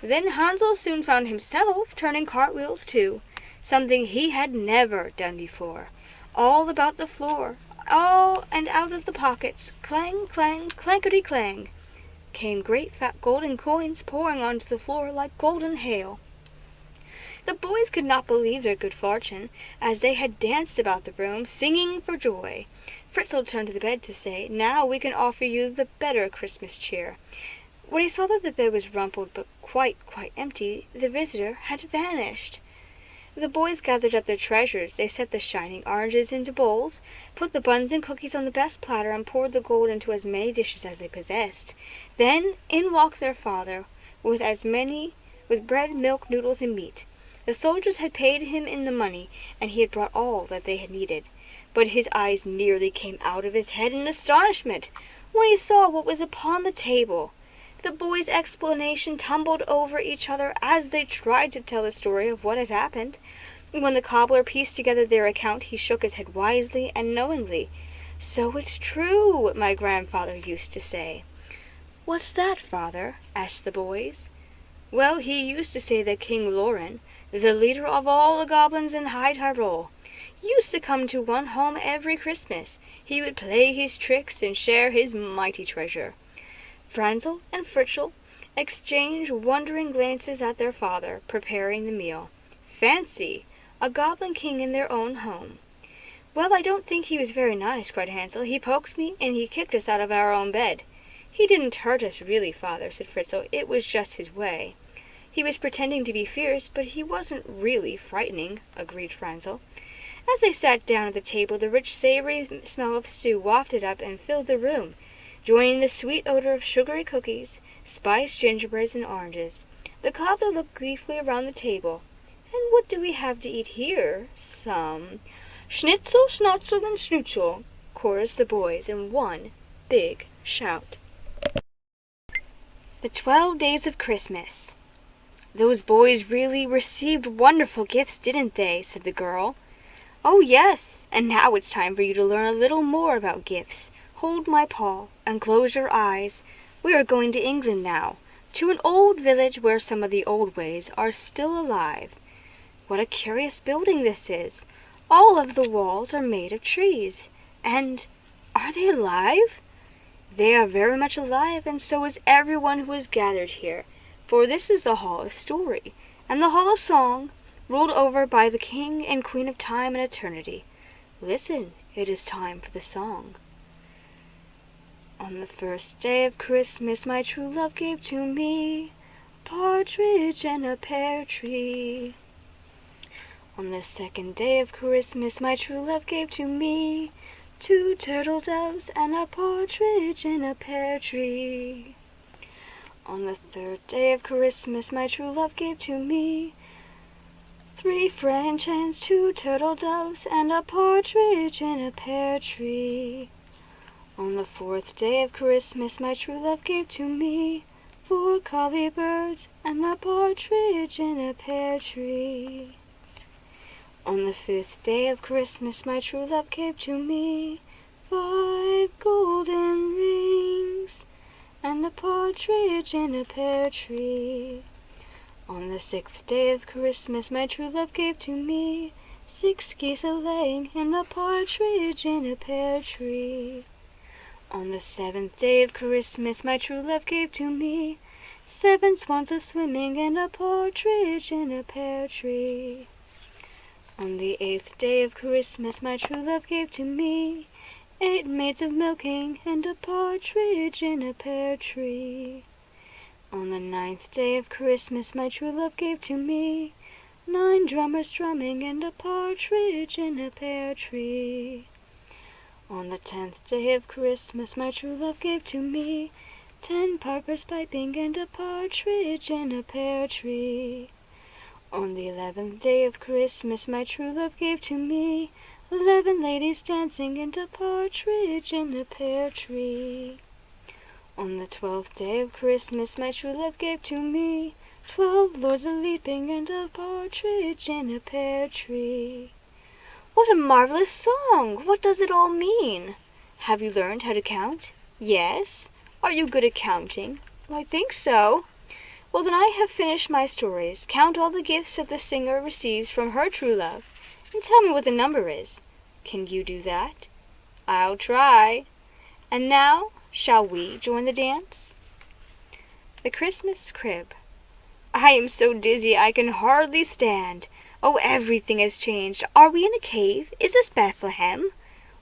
Then Hansel soon found himself turning cartwheels too, something he had never done before. All about the floor, all and out of the pockets, clang, clang, clankety clang, came great fat golden coins pouring onto the floor like golden hail. The boys could not believe their good fortune, as they had danced about the room, singing for joy. Fritzl turned to the bed to say, "Now we can offer you the better Christmas cheer." When he saw that the bed was rumpled but quite empty, the visitor had vanished. The boys gathered up their treasures. They set the shining oranges into bowls, put the buns and cookies on the best platter, and poured the gold into as many dishes as they possessed. Then in walked their father, with bread, milk, noodles, and meat. The soldiers had paid him in the money, and he had brought all that they had needed. But his eyes nearly came out of his head in astonishment when he saw what was upon the table. The boys' explanation tumbled over each other as they tried to tell the story of what had happened. When the cobbler pieced together their account, he shook his head wisely and knowingly. "So it's true, what my grandfather used to say." "What's that, father?" asked the boys. "Well, he used to say that King Loren, the leader of all the goblins in High Tyrol, used to come to one home every Christmas. He would play his tricks and share his mighty treasure." Franzel and Fritzl exchanged wondering glances at their father, preparing the meal. Fancy! A goblin king in their own home. "Well, I don't think he was very nice," cried Hansel. "He poked me, and he kicked us out of our own bed." "He didn't hurt us really, father," said Fritzl. "It was just his way." "He was pretending to be fierce, but he wasn't really frightening," agreed Franzel. As they sat down at the table, the rich, savory smell of stew wafted up and filled the room, joining the sweet odor of sugary cookies, spiced gingerbreads, and oranges. The cobbler looked gleefully around the table. "And what do we have to eat here? Some schnitzel, schnotzel, and schnutzel," chorused the boys in one big shout. The 12 Days of Christmas. "Those boys really received wonderful gifts, didn't they?" said the girl. "Oh, yes, and now it's time for you to learn a little more about gifts. Hold my paw and close your eyes. We are going to England now, to an old village where some of the old ways are still alive. What a curious building this is! All of the walls are made of trees. And are they alive? They are very much alive, and so is everyone who is gathered here, for this is the Hall of Story, and the Hall of Song, ruled over by the King and Queen of Time and Eternity. Listen, it is time for the song." On the first day of Christmas my true love gave to me a partridge in a pear tree. On the second day of Christmas my true love gave to me 2 turtle doves and a partridge in a pear tree. On the third day of Christmas my true love gave to me 3 French hens, 2 turtle doves, and a partridge in a pear tree. On the fourth day of Christmas my true love gave to me 4 collie birds and a partridge in a pear tree. On the fifth day of Christmas my true love gave to me 5 golden rings and a partridge in a pear tree. On the sixth day of Christmas my true love gave to me 6 geese a-laying and a partridge in a pear tree. On the seventh day of Christmas my true love gave to me 7 swans a-swimming and a partridge in a pear tree. On the eighth day of Christmas my true love gave to me 8 maids of milking and a partridge in a pear tree. On the ninth day of Christmas my true love gave to me 9 drummers drumming and a partridge in a pear tree. On the 10th day of Christmas my true love gave to me 10 pipers piping and a partridge in a pear tree. On the 11th day of Christmas my true love gave to me 11 ladies dancing and a partridge in a pear tree. On the 12th day of Christmas my true love gave to me 12 lords a-leaping and a partridge in a pear tree. What a marvelous song! What does it all mean? Have you learned how to count? Yes? Are you good at counting? I think so. Well, then I have finished my stories. Count all the gifts that the singer receives from her true love, and tell me what the number is. Can you do that? I'll try. And now, shall we join the dance? The Christmas Crib. I am so dizzy I can hardly stand. Oh, everything has changed. Are we in a cave? Is this Bethlehem?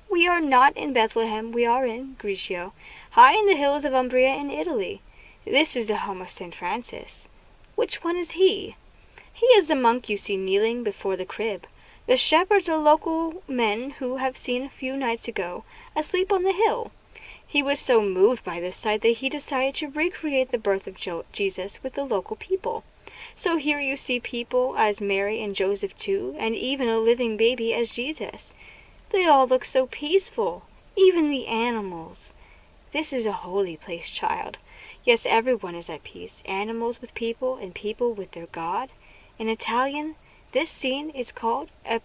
We are not in Bethlehem. We are in Grecia, high in the hills of Umbria in Italy. This is the home of St. Francis. Which one is he? He is the monk you see kneeling before the crib. The shepherds are local men who have seen a few nights ago asleep on the hill. He was so moved by this sight that he decided to recreate the birth of Jesus with the local people. So here you see people as Mary and Joseph too, and even a living baby as Jesus. They all look so peaceful, even the animals. This is a holy place, child. Yes, everyone is at peace, animals with people and people with their God. In Italian, this scene is called a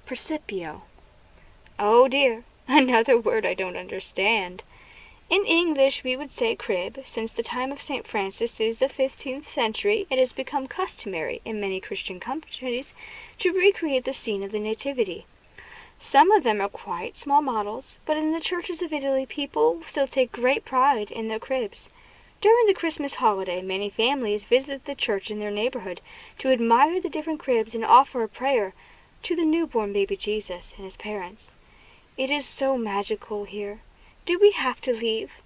presepio. Oh dear, another word I don't understand. In English we would say crib. Since the time of St. Francis is the 15th century, it has become customary in many Christian countries to recreate the scene of the Nativity. Some of them are quite small models, but in the churches of Italy people still take great pride in their cribs. During the Christmas holiday, many families visit the church in their neighborhood to admire the different cribs and offer a prayer to the newborn baby Jesus and his parents. It is so magical here. Do we have to leave?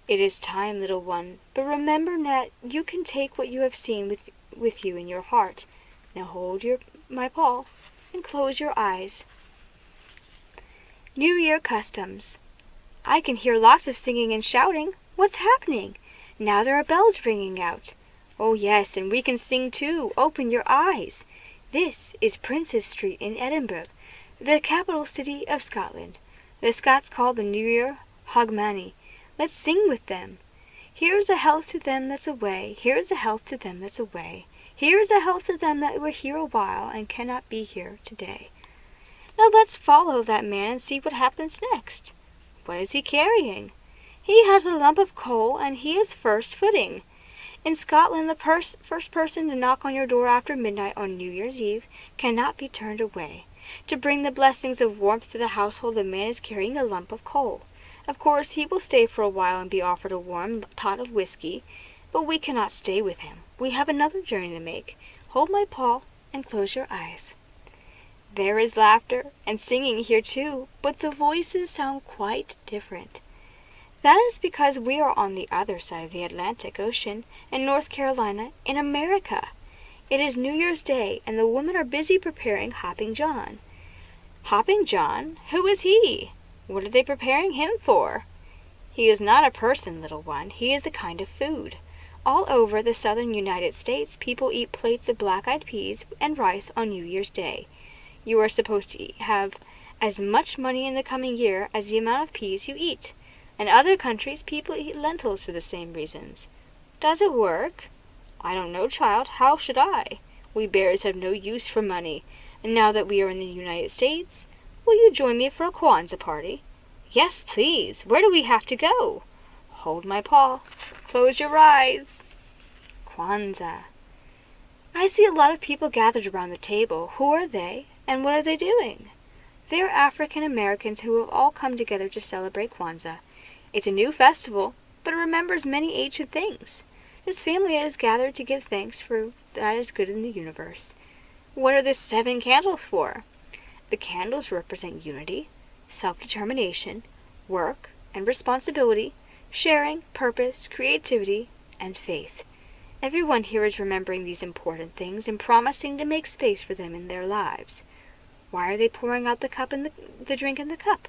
It is time, little one, but remember that you can take what you have seen with you in your heart. Now hold my paw and close your eyes. New Year customs. I can hear lots of singing and shouting. What's happening? Now there are bells ringing out. Oh yes, and we can sing too. Open your eyes. This is Princes Street in Edinburgh, the capital city of Scotland. The Scots call the New Year Hogmanay. Let's sing with them. Here's a health to them that's away. Here's a health to them that's away. Here's a health to them that were here a while and cannot be here today. Now let's follow that man and see what happens next. What is he carrying? He has a lump of coal, and he is first footing. In Scotland, the first person to knock on your door after midnight on New Year's Eve cannot be turned away. To bring the blessings of warmth to the household, the man is carrying a lump of coal. Of course, he will stay for a while and be offered a warm tot of whiskey, but we cannot stay with him. We have another journey to make. Hold my paw and close your eyes. There is laughter and singing here too, but the voices sound quite different. That is because we are on the other side of the Atlantic Ocean, in North Carolina, in America. It is New Year's Day, and the women are busy preparing Hopping John. Hopping John? Who is he? What are they preparing him for? He is not a person, little one. He is a kind of food. All over the southern United States, people eat plates of black-eyed peas and rice on New Year's Day. You are supposed to have as much money in the coming year as the amount of peas you eat. In other countries, people eat lentils for the same reasons. Does it work? I don't know, child. How should I? We bears have no use for money, and now that we are in the United States, will you join me for a Kwanzaa party? Yes, please. Where do we have to go? Hold my paw. Close your eyes. Kwanzaa. I see a lot of people gathered around the table. Who are they, and what are they doing? They are African Americans who have all come together to celebrate Kwanzaa. It's a new festival, but it remembers many ancient things. This family is gathered to give thanks for that is good in the universe. What are the 7 candles for? The candles represent unity, self-determination, work and responsibility, sharing, purpose, creativity, and faith. Everyone here is remembering these important things and promising to make space for them in their lives. Why are they pouring out the drink in the cup?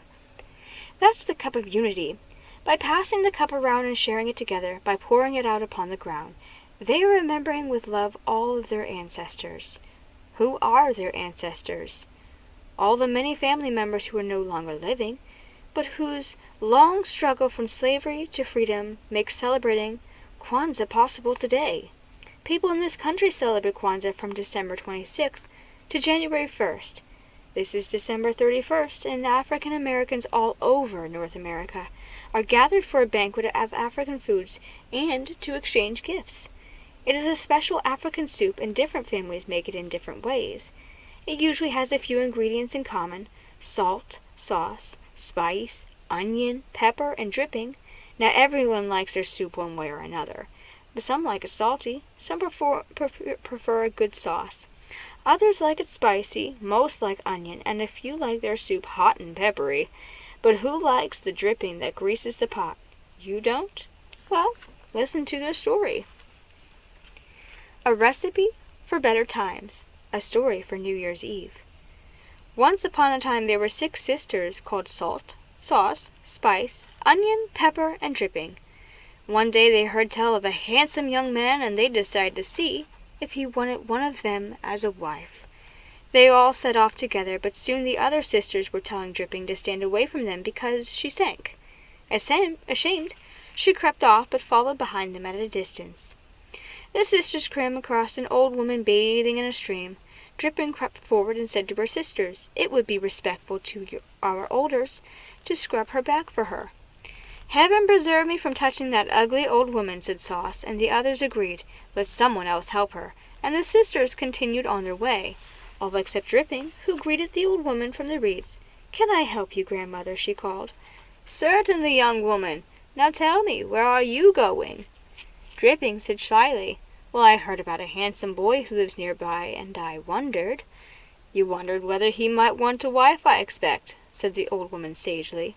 That's the cup of unity. By passing the cup around and sharing it together, by pouring it out upon the ground, they are remembering with love all of their ancestors. Who are their ancestors? All the many family members who are no longer living, but whose long struggle from slavery to freedom makes celebrating Kwanzaa possible today. People in this country celebrate Kwanzaa from December 26th to January 1st. This is December 31st, and African Americans all over North America are gathered for a banquet of African foods and to exchange gifts. It is a special African soup, and different families make it in different ways. It usually has a few ingredients in common: salt, sauce, spice, onion, pepper, and dripping. Now everyone likes their soup one way or another. But some like it salty, some prefer a good sauce. Others like it spicy, most like onion, and a few like their soup hot and peppery. But who likes the dripping that greases the pot? You don't? Well, listen to their story. A recipe for better times. A story for New Year's Eve. Once upon a time there were 6 sisters called Salt, Sauce, Spice, Onion, Pepper, and Dripping. One day they heard tell of a handsome young man, and they decided to see if he wanted one of them as a wife. They all set off together, but soon the other sisters were telling Dripping to stand away from them because she stank. Ashamed, she crept off, but followed behind them at a distance. The sisters came across an old woman bathing in a stream. Dripping crept forward and said to her sisters, it would be respectful to our elders to scrub her back for her. Heaven preserve me from touching that ugly old woman, said Sauce, and the others agreed. Let someone else help her. And the sisters continued on their way, all except Dripping, who greeted the old woman from the reeds. Can I help you, grandmother? She called. Certainly, young woman. Now tell me, where are you going? Dripping said shyly, well, I heard about a handsome boy who lives nearby, and I wondered. You wondered whether he might want a wife, I expect, said the old woman sagely.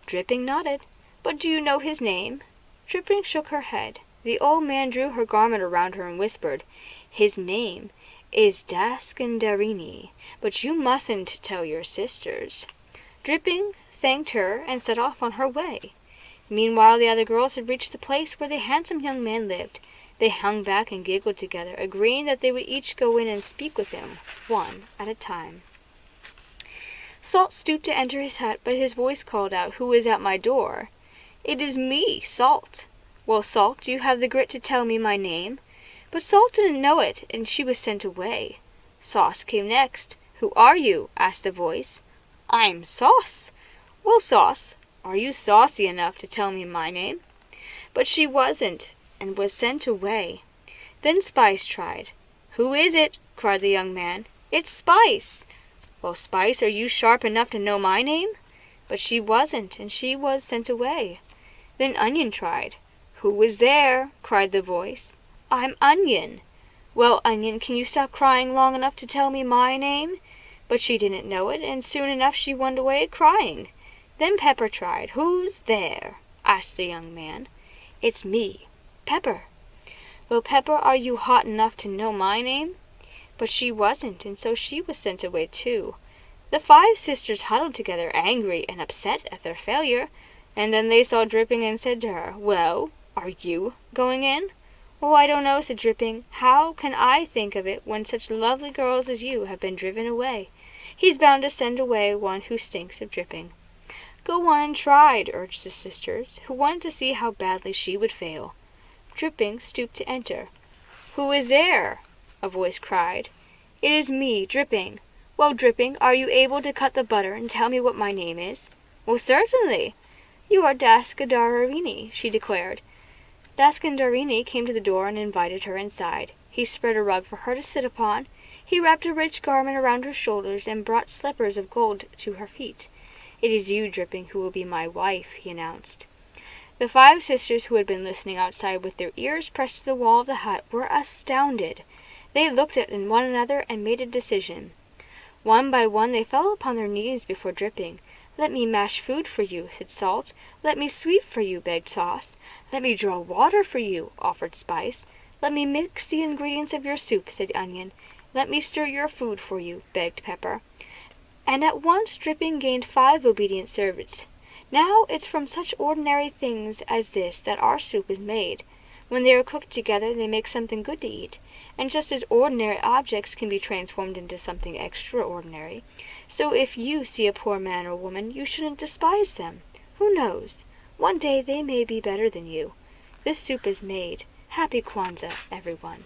Dripping nodded. But do you know his name? Dripping shook her head. The old man drew her garment around her and whispered, his name is Daskandarini, but you mustn't tell your sisters. Dripping thanked her and set off on her way. Meanwhile the other girls had reached the place where the handsome young man lived. They hung back and giggled together, agreeing that they would each go in and speak with him, one at a time. Salt stooped to enter his hut, but his voice called out, who is at my door? It is me, Salt. Well, Salt, do you have the grit to tell me my name? But Salt didn't know it, and she was sent away. Sauce came next. Who are you? Asked the voice. I'm Sauce. Well, Sauce, are you saucy enough to tell me my name? But she wasn't, and was sent away. Then Spice tried. Who is it? Cried the young man. It's Spice. Well, Spice, are you sharp enough to know my name? But she wasn't, and she was sent away. Then Onion tried. Who is there? Cried the voice. I'm Onion. Well, Onion, can you stop crying long enough to tell me my name? But she didn't know it, and soon enough she went away crying. Then Pepper tried. Who's there? asked the young man. "It's me, Pepper." "Well, Pepper, are you hot enough to know my name?" But she wasn't, and so she was sent away too. The 5 sisters huddled together, angry and upset at their failure, and then they saw Dripping and said to her, "Well, are you going in?" "Oh, I don't know," said Dripping. "How can I think of it when such lovely girls as you have been driven away? He's bound to send away one who stinks of dripping." "Go on and try," urged the sisters, who wanted to see how badly she would fail. Dripping stooped to enter. "Who is there?" a voice cried. "It is me, Dripping." "Well, Dripping, are you able to cut the butter and tell me what my name is?" "Well, certainly. You are Dascandarini," she declared. Dascandarini came to the door and invited her inside. He spread a rug for her to sit upon. He wrapped a rich garment around her shoulders and brought slippers of gold to her feet. "It is you, Dripping, who will be my wife," he announced. The 5 sisters, who had been listening outside with their ears pressed to the wall of the hut, were astounded. They looked at one another and made a decision. One by one they fell upon their knees before Dripping. "Let me mash food for you," said Salt. "Let me sweep for you," begged Sauce. "Let me draw water for you," offered Spice. "Let me mix the ingredients of your soup," said Onion. "Let me stir your food for you," begged Pepper. And at once Dripping gained 5 obedient servants. "Now it's from such ordinary things as this that our soup is made. When they are cooked together they make something good to eat. And just as ordinary objects can be transformed into something extraordinary, so if you see a poor man or woman, you shouldn't despise them. Who knows? One day they may be better than you. This soup is made. Happy Kwanzaa, everyone."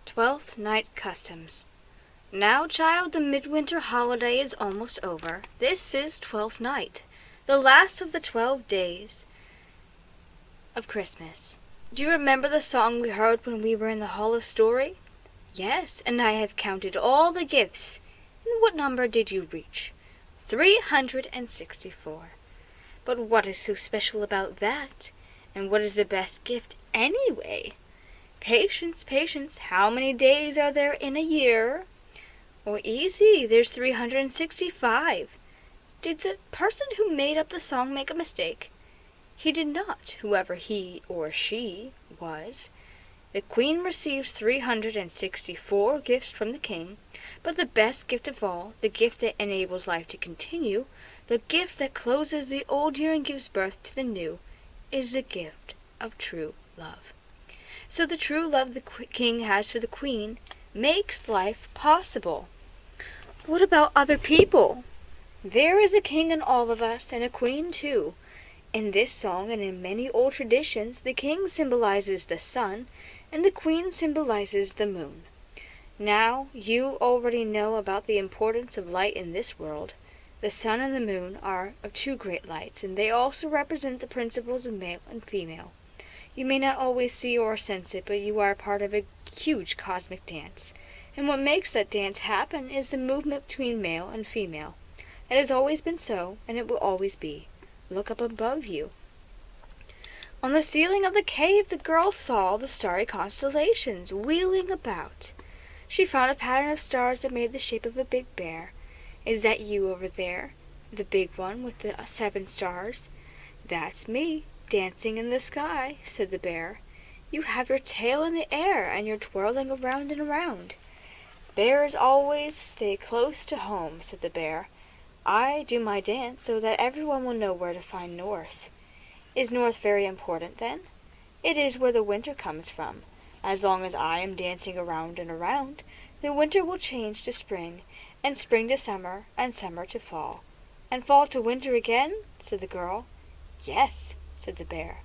12th Night Customs. Now, child, the midwinter holiday is almost over. This is 12th night, the last of the 12 days of Christmas. Do you remember the song we heard when we were in the Hall of Story? Yes, and I have counted all the gifts. And what number did you reach? 364. But what is so special about that? And what is the best gift anyway? Patience, patience. How many days are there in a year? Oh, easy. There's 365. Did the person who made up the song make a mistake? He did not, whoever he or she was. The Queen receives 364 gifts from the King, but the best gift of all, the gift that enables life to continue, the gift that closes the old year and gives birth to the new, is the gift of true love. So the true love the King has for the Queen makes life possible. What about other people? There is a king in all of us, and a queen too. In this song and in many old traditions, the king symbolizes the sun, and the queen symbolizes the moon. Now, you already know about the importance of light in this world. The sun and the moon are of 2 great lights, and they also represent the principles of male and female. You may not always see or sense it, but you are part of a huge cosmic dance. And what makes that dance happen is the movement between male and female. It has always been so, and it will always be. Look up above you. On the ceiling of the cave, the girl saw the starry constellations wheeling about. She found a pattern of stars that made the shape of a big bear. Is that you over there? The big one with the 7 stars? That's me, dancing in the sky, said the bear. You have your tail in the air, and you're twirling around and around. Bears always stay close to home, said the bear. I do my dance so that everyone will know where to find north. Is north very important, then? It is where the winter comes from. As long as I am dancing around and around, the winter will change to spring, and spring to summer, and summer to fall. And fall to winter again, said the girl. Yes, said the bear.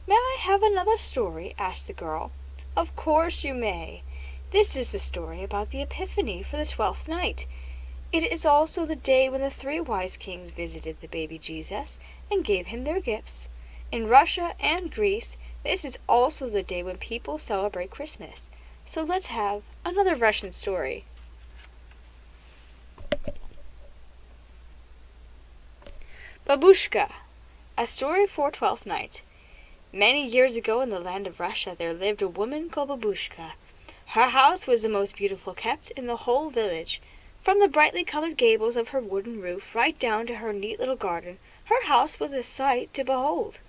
May I have another story? Asked the girl. Of course you may. This is the story about the Epiphany for the 12th night. It is also the day when the 3 wise kings visited the baby Jesus and gave him their gifts. In Russia and Greece, this is also the day when people celebrate Christmas. So let's have another Russian story. Babushka, a story for 12th night. Many years ago in the land of Russia there lived a woman called Babushka. Her house was the most beautiful kept in the whole village. From the brightly colored gables of her wooden roof right down to her neat little garden, her house was a sight to behold.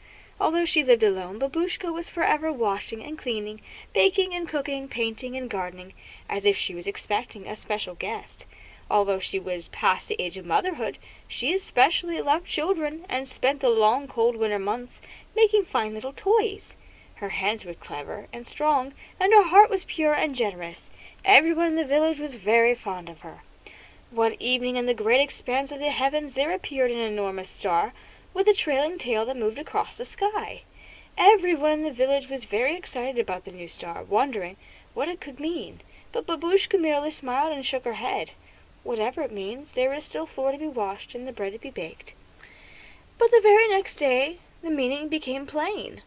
Although she lived alone, Babushka was forever washing and cleaning, baking and cooking, painting and gardening, as if she was expecting a special guest. Although she was past the age of motherhood, she especially loved children and spent the long cold winter months making fine little toys. Her hands were clever and strong, and her heart was pure and generous. Everyone in the village was very fond of her. One evening in the great expanse of the heavens there appeared an enormous star with a trailing tail that moved across the sky. Everyone in the village was very excited about the new star, wondering what it could mean, but Babushka merely smiled and shook her head. Whatever it means, there is still flour to be washed and the bread to be baked. But the very next day the meaning became plain.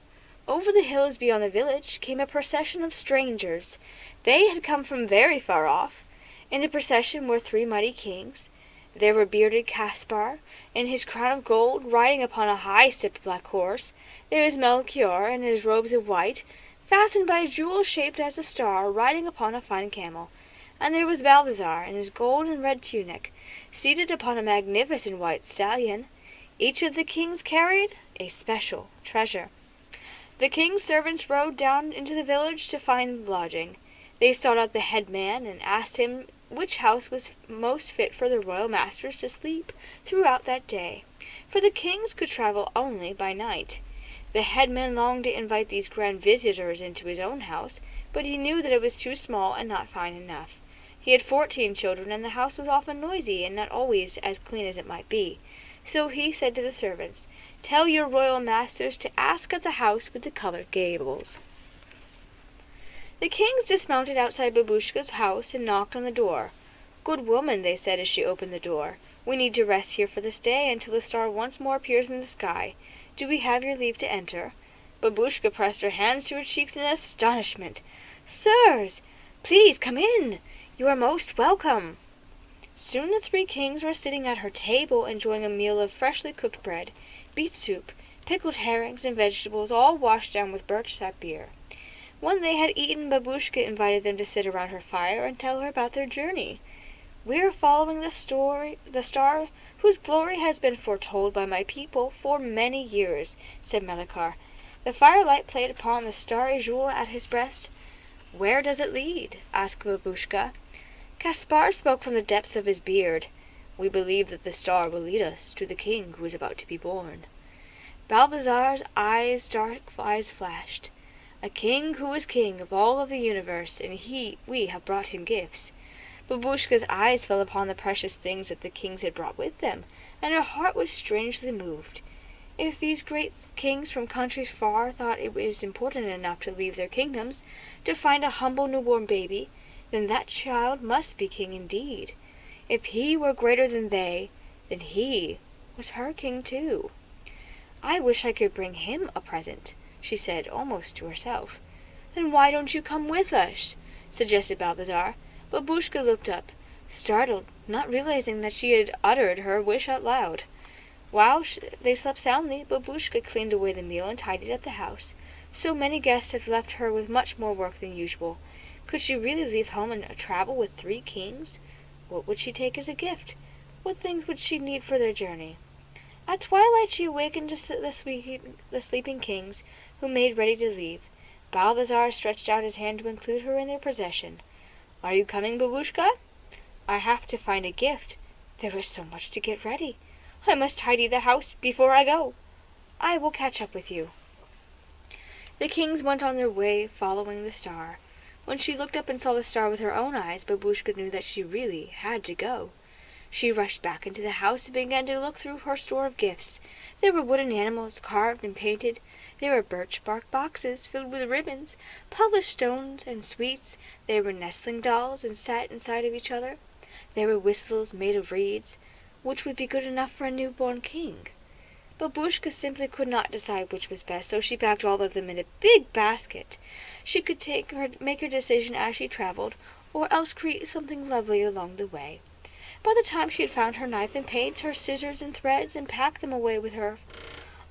Over the hills beyond the village came a procession of strangers. They had come from very far off. In the procession were 3 mighty kings. There were bearded Caspar, in his crown of gold, riding upon a high-stepped black horse. There was Melchior, in his robes of white, fastened by a jewel shaped as a star, riding upon a fine camel. And there was Balthazar, in his gold and red tunic, seated upon a magnificent white stallion. Each of the kings carried a special treasure. The king's servants rode down into the village to find lodging. They sought out the head man and asked him which house was most fit for the royal masters to sleep throughout that day, for the kings could travel only by night. The headman longed to invite these grand visitors into his own house, but he knew that it was too small and not fine enough. He had 14 children, and the house was often noisy and not always as clean as it might be. So he said to the servants, "Tell your royal masters to ask at the house with the colored gables." The kings dismounted outside Babushka's house and knocked on the door. "Good woman," they said as she opened the door, "we need to rest here for this day until the star once more appears in the sky. Do we have your leave to enter?" Babushka pressed her hands to her cheeks in astonishment. "Sirs, please come in. You are most welcome." Soon the 3 kings were sitting at her table enjoying a meal of freshly cooked bread, beet soup, pickled herrings, and vegetables, all washed down with birch sap beer. When they had eaten, Babushka invited them to sit around her fire and tell her about their journey. "We are following the star whose glory has been foretold by my people for many years," said Melchior. The firelight played upon the starry jewel at his breast. "Where does it lead?" asked Babushka. Caspar spoke from the depths of his beard. "We believe that the star will lead us to the king who is about to be born." Balthazar's dark eyes flashed. "A king who is king of all of the universe, and we have brought him gifts." Babushka's eyes fell upon the precious things that the kings had brought with them, and her heart was strangely moved. If these great kings from countries far thought it was important enough to leave their kingdoms to find a humble newborn baby, then that child must be king indeed. If he were greater than they, then he was her king too. "I wish I could bring him a present," she said, almost to herself. "Then why don't you come with us?" suggested Balthazar. Babushka looked up, startled, not realizing that she had uttered her wish out loud. While they slept soundly, Babushka cleaned away the meal and tidied up the house. So many guests had left her with much more work than usual. Could she really leave home and travel with 3 kings? What would she take as a gift? What things would she need for their journey? At twilight she awakened the sleeping kings, who made ready to leave. Balthazar stretched out his hand to include her in their procession. "Are you coming, Babushka?" "I have to find a gift. There is so much to get ready. I must tidy the house before I go." "I will catch up with you." The kings went on their way, following the star. When she looked up and saw the star with her own eyes, Babushka knew that she really had to go. She rushed back into the house and began to look through her store of gifts. There were wooden animals carved and painted. There were birch bark boxes filled with ribbons, polished stones, and sweets. There were nestling dolls and sat inside of each other. There were whistles made of reeds, which would be good enough for a newborn king. Babushka simply could not decide which was best, so she packed all of them in a big basket. She could make her decision as she traveled, or else create something lovely along the way. By the time she had found her knife and paints, her scissors and threads, and packed them away with her,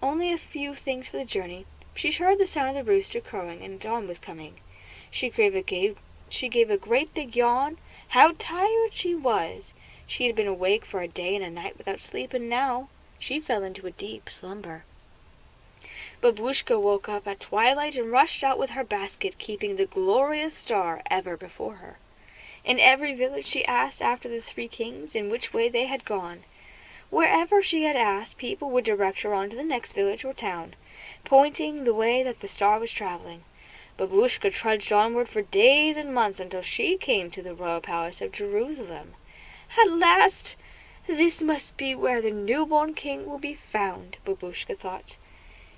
only a few things for the journey, she heard the sound of the rooster crowing, and dawn was coming. She gave a great big yawn. How tired she was! She had been awake for a day and a night without sleep, and now she fell into a deep slumber. Babushka woke up at twilight and rushed out with her basket, keeping the glorious star ever before her. In every village she asked after the three kings and which way they had gone. Wherever she had asked, people would direct her on to the next village or town, pointing the way that the star was traveling. Babushka trudged onward for days and months until she came to the royal palace of Jerusalem. At last! This must be where the newborn king will be found, Babushka thought.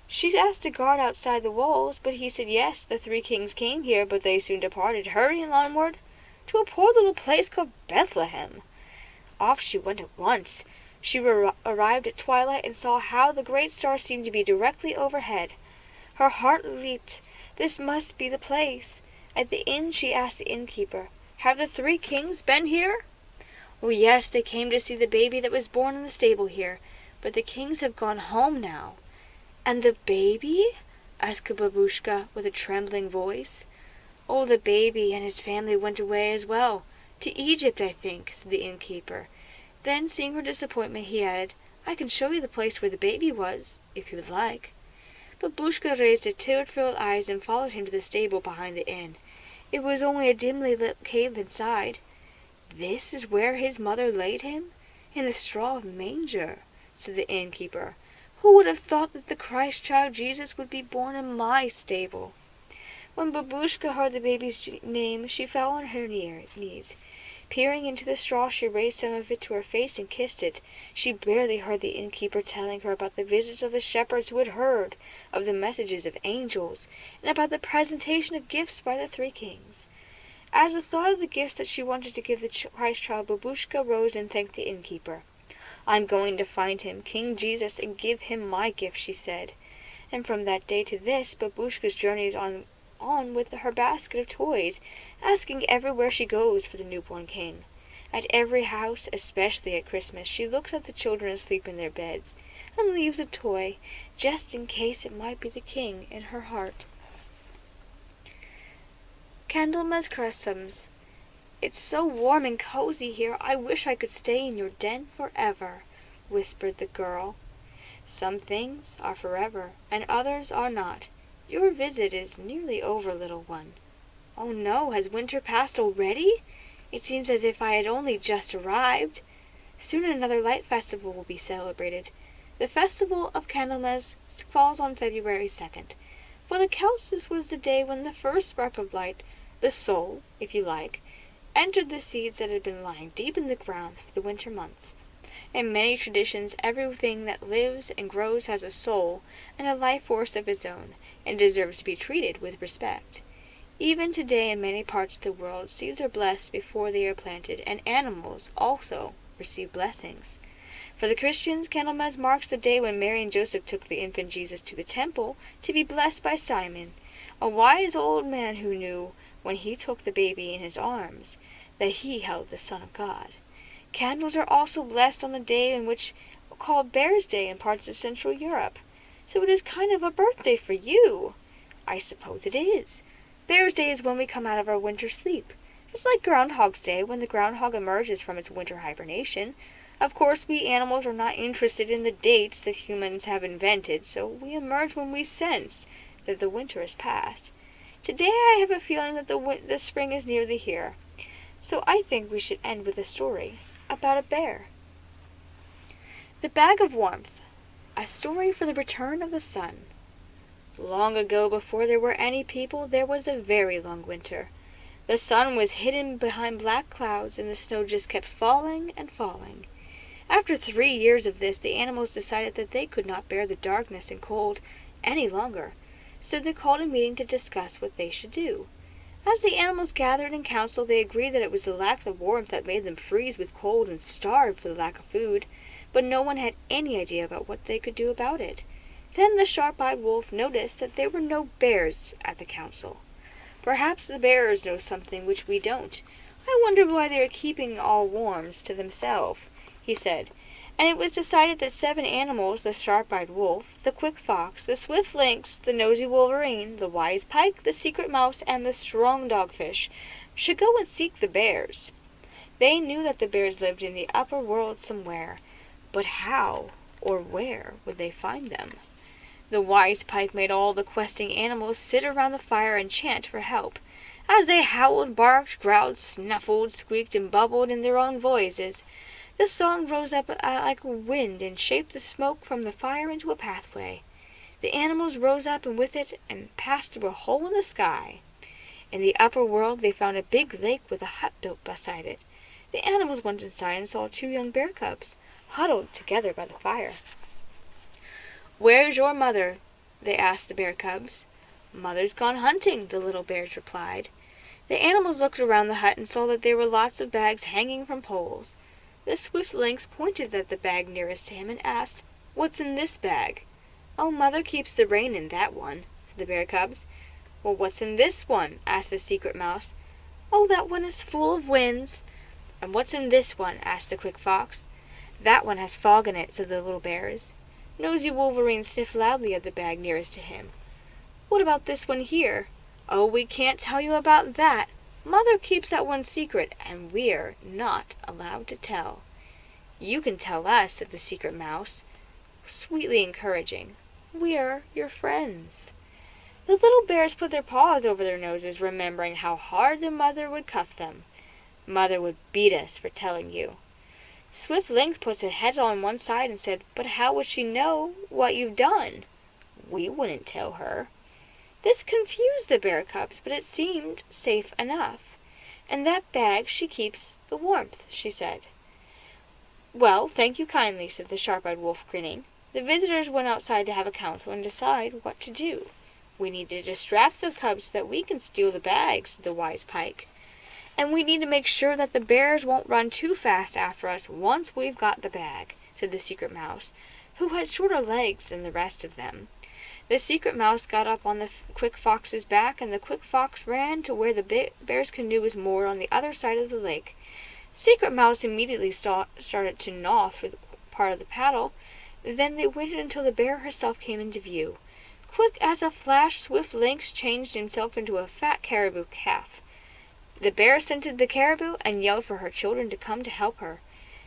She asked a guard outside the walls, but he said yes, the three kings came here, but they soon departed, hurrying onward to a poor little place called Bethlehem. Off she went at once. She arrived at twilight and saw how the great star seemed to be directly overhead. Her heart leaped. This must be the place. At the inn she asked the innkeeper, "Have the three kings been here?" "Oh, yes, they came to see the baby that was born in the stable here, but the kings have gone home now." "And the baby?" asked Babushka with a trembling voice. "Oh, the baby and his family went away as well. To Egypt, I think," said the innkeeper. Then, seeing her disappointment, he added, "I can show you the place where the baby was, if you would like." Babushka raised her tear-filled eyes and followed him to the stable behind the inn. It was only a dimly lit cave inside. "This is where his mother laid him? In the straw manger," said the innkeeper. "Who would have thought that the Christ child Jesus would be born in my stable?" When Babushka heard the baby's name, she fell on her knees. Peering into the straw, she raised some of it to her face and kissed it. She barely heard the innkeeper telling her about the visits of the shepherds who had heard of the messages of angels, and about the presentation of gifts by the three kings. As the thought of the gifts that she wanted to give the Christ child, Babushka rose and thanked the innkeeper. "I'm going to find him, King Jesus, and give him my gift," she said. And from that day to this, Babushka's journeys on with her basket of toys, asking everywhere she goes for the newborn king. At every house, especially at Christmas, she looks at the children asleep in their beds, and leaves a toy, just in case it might be the king in her heart. Candlemas Christmas. "It's so warm and cozy here, I wish I could stay in your den forever," whispered the girl. "Some things are forever, and others are not. Your visit is nearly over, little one." "Oh no, has winter passed already? It seems as if I had only just arrived." "Soon another light festival will be celebrated. The festival of Candlemas falls on February 2nd. For the Celts this was the day when the first spark of light, the soul, if you like, entered the seeds that had been lying deep in the ground through the winter months. In many traditions, everything that lives and grows has a soul and a life force of its own, and deserves to be treated with respect. Even today in many parts of the world, seeds are blessed before they are planted, and animals also receive blessings. For the Christians, Candlemas marks the day when Mary and Joseph took the infant Jesus to the temple to be blessed by Simon, a wise old man who knew, when he took the baby in his arms, that he held the Son of God. Candles are also blessed on the day in which called Bear's Day in parts of Central Europe. So it is kind of a birthday for you. "I suppose it is. Bear's Day is when we come out of our winter sleep. It's like Groundhog's Day when the groundhog emerges from its winter hibernation. Of course, we animals are not interested in the dates that humans have invented, so we emerge when we sense that the winter is past. Today I have a feeling that the spring is nearly here, so I think we should end with a story about a bear." The Bag of Warmth. A story for the return of the sun. Long ago, before there were any people, there was a very long winter. The sun was hidden behind black clouds, and the snow just kept falling and falling. After 3 years of this, the animals decided that they could not bear the darkness and cold any longer, so they called a meeting to discuss what they should do. As the animals gathered in council, they agreed that it was the lack of warmth that made them freeze with cold and starve for the lack of food, but no one had any idea about what they could do about it. Then the sharp-eyed wolf noticed that there were no bears at the council. "Perhaps the bears know something which we don't. I wonder why they are keeping all worms to themselves," he said. And it was decided that 7 animals, the sharp-eyed wolf, the quick fox, the swift lynx, the nosy wolverine, the wise pike, the secret mouse, and the strong dogfish, should go and seek the bears. They knew that the bears lived in the upper world somewhere, but how or where would they find them? The wise pike made all the questing animals sit around the fire and chant for help. As they howled, barked, growled, snuffled, squeaked, and bubbled in their own voices, the song rose up like a wind and shaped the smoke from the fire into a pathway. The animals rose up and with it and passed through a hole in the sky. In the upper world they found a big lake with a hut built beside it. The animals went inside and saw 2 young bear cubs, huddled together by the fire. "Where's your mother?" they asked the bear cubs. "Mother's gone hunting," the little bears replied. The animals looked around the hut and saw that there were lots of bags hanging from poles. The swift lynx pointed at the bag nearest to him and asked, "What's in this bag?" "Oh, Mother keeps the rain in that one," said the bear cubs. "Well, what's in this one?" asked the secret mouse. "Oh, that one is full of winds." "And what's in this one?" asked the quick fox. "That one has fog in it," said the little bears. Nosy Wolverine sniffed loudly at the bag nearest to him. "What about this one here?" "Oh, we can't tell you about that. Mother keeps that one secret, and we're not allowed to tell." "You can tell us," said the secret mouse, sweetly encouraging. "We're your friends." The little bears put their paws over their noses, remembering how hard their mother would cuff them. "Mother would beat us for telling you." Swift Lynx put her head on one side and said, "But how would she know what you've done?" "We wouldn't tell her." This confused the bear cubs, but it seemed safe enough. "In that bag she keeps the warmth," she said. "Well, thank you kindly," said the sharp-eyed wolf, grinning. "The visitors went outside to have a council and decide what to do. We need to distract the cubs so that we can steal the bag," said the wise pike. "And we need to make sure that the bears won't run too fast after us once we've got the bag," said the secret mouse, who had shorter legs than the rest of them. The secret mouse got up on the quick fox's back, and the quick fox ran to where the bear's canoe was moored on the other side of the lake. Secret mouse immediately started to gnaw through the part of the paddle. Then they waited until the bear herself came into view. Quick as a flash, Swift Lynx changed himself into a fat caribou calf. The bear scented the caribou and yelled for her children to come to help her.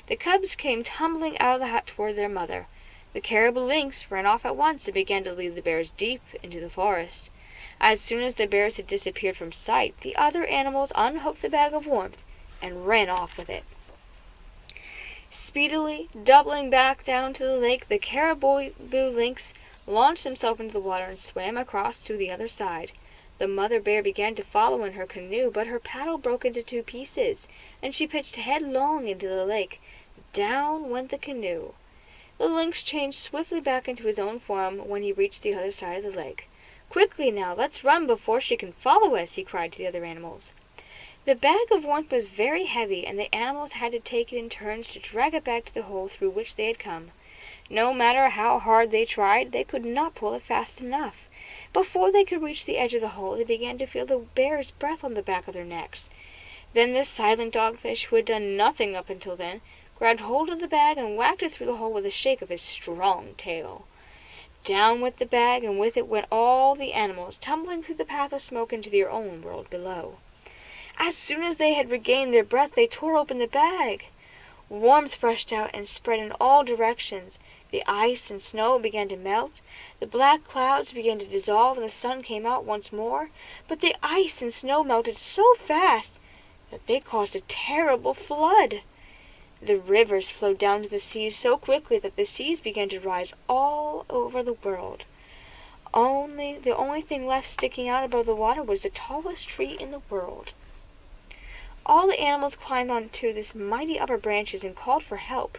The cubs came tumbling out of the hut toward their mother. The caribou lynx ran off at once and began to lead the bears deep into the forest. As soon as the bears had disappeared from sight, the other animals unhooked the bag of warmth and ran off with it. Speedily, doubling back down to the lake, the caribou lynx launched himself into the water and swam across to the other side. The mother bear began to follow in her canoe, but her paddle broke into 2 pieces, and she pitched headlong into the lake. Down went the canoe. The lynx changed swiftly back into his own form when he reached the other side of the lake. "Quickly now, let's run before she can follow us," he cried to the other animals. The bag of warmth was very heavy, and the animals had to take it in turns to drag it back to the hole through which they had come. No matter how hard they tried, they could not pull it fast enough. Before they could reach the edge of the hole, they began to feel the bear's breath on the back of their necks. Then the silent dogfish, who had done nothing up until then, grabbed hold of the bag and whacked it through the hole with a shake of his strong tail. Down went the bag, and with it went all the animals, tumbling through the path of smoke into their own world below. As soon as they had regained their breath, they tore open the bag. Warmth rushed out and spread in all directions. The ice and snow began to melt. The black clouds began to dissolve, and the sun came out once more. But the ice and snow melted so fast that they caused a terrible flood. The rivers flowed down to the seas so quickly that the seas began to rise all over the world. The only thing left sticking out above the water was the tallest tree in the world. All the animals climbed onto this mighty upper branches and called for help.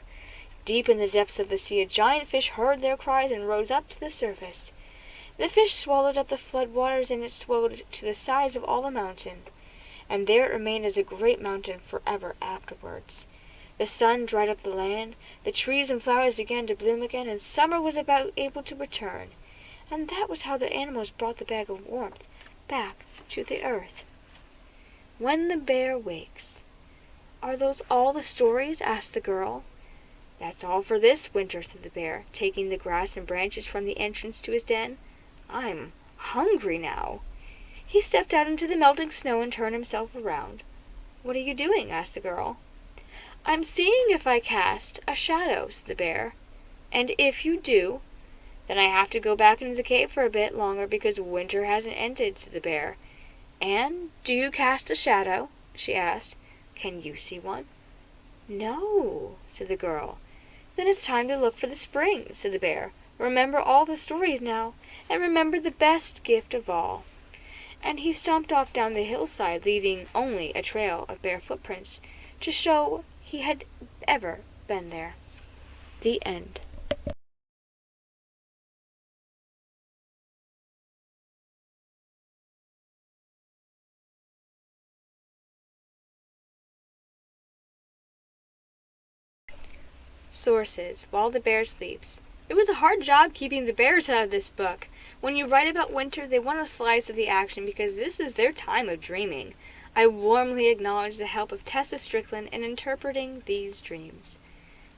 Deep in the depths of the sea, a giant fish heard their cries and rose up to the surface. The fish swallowed up the flood waters, and it swelled to the size of all the mountain. And there it remained as a great mountain forever afterwards. The sun dried up the land, the trees and flowers began to bloom again, and summer was about able to return. And that was how the animals brought the bag of warmth back to the earth. When the bear wakes. Are those all the stories? Asked the girl. That's all for this winter, said the bear, taking the grass and branches from the entrance to his den. I'm hungry now. He stepped out into the melting snow and turned himself around. What are you doing? Asked the girl. I'm seeing if I cast a shadow, said the bear. And if you do, then I have to go back into the cave for a bit longer because winter hasn't ended, said the bear. And do you cast a shadow? She asked. Can you see one? No, said the girl. Then it's time to look for the spring, said the bear. Remember all the stories now, and remember the best gift of all. And he stomped off down the hillside, leaving only a trail of bare footprints to show he had ever been there. The end. Sources: While the Bear Sleeps. It was a hard job keeping the bears out of this book. When you write about winter, they want a slice of the action because this is their time of dreaming. I warmly acknowledge the help of Tessa Strickland in interpreting these dreams.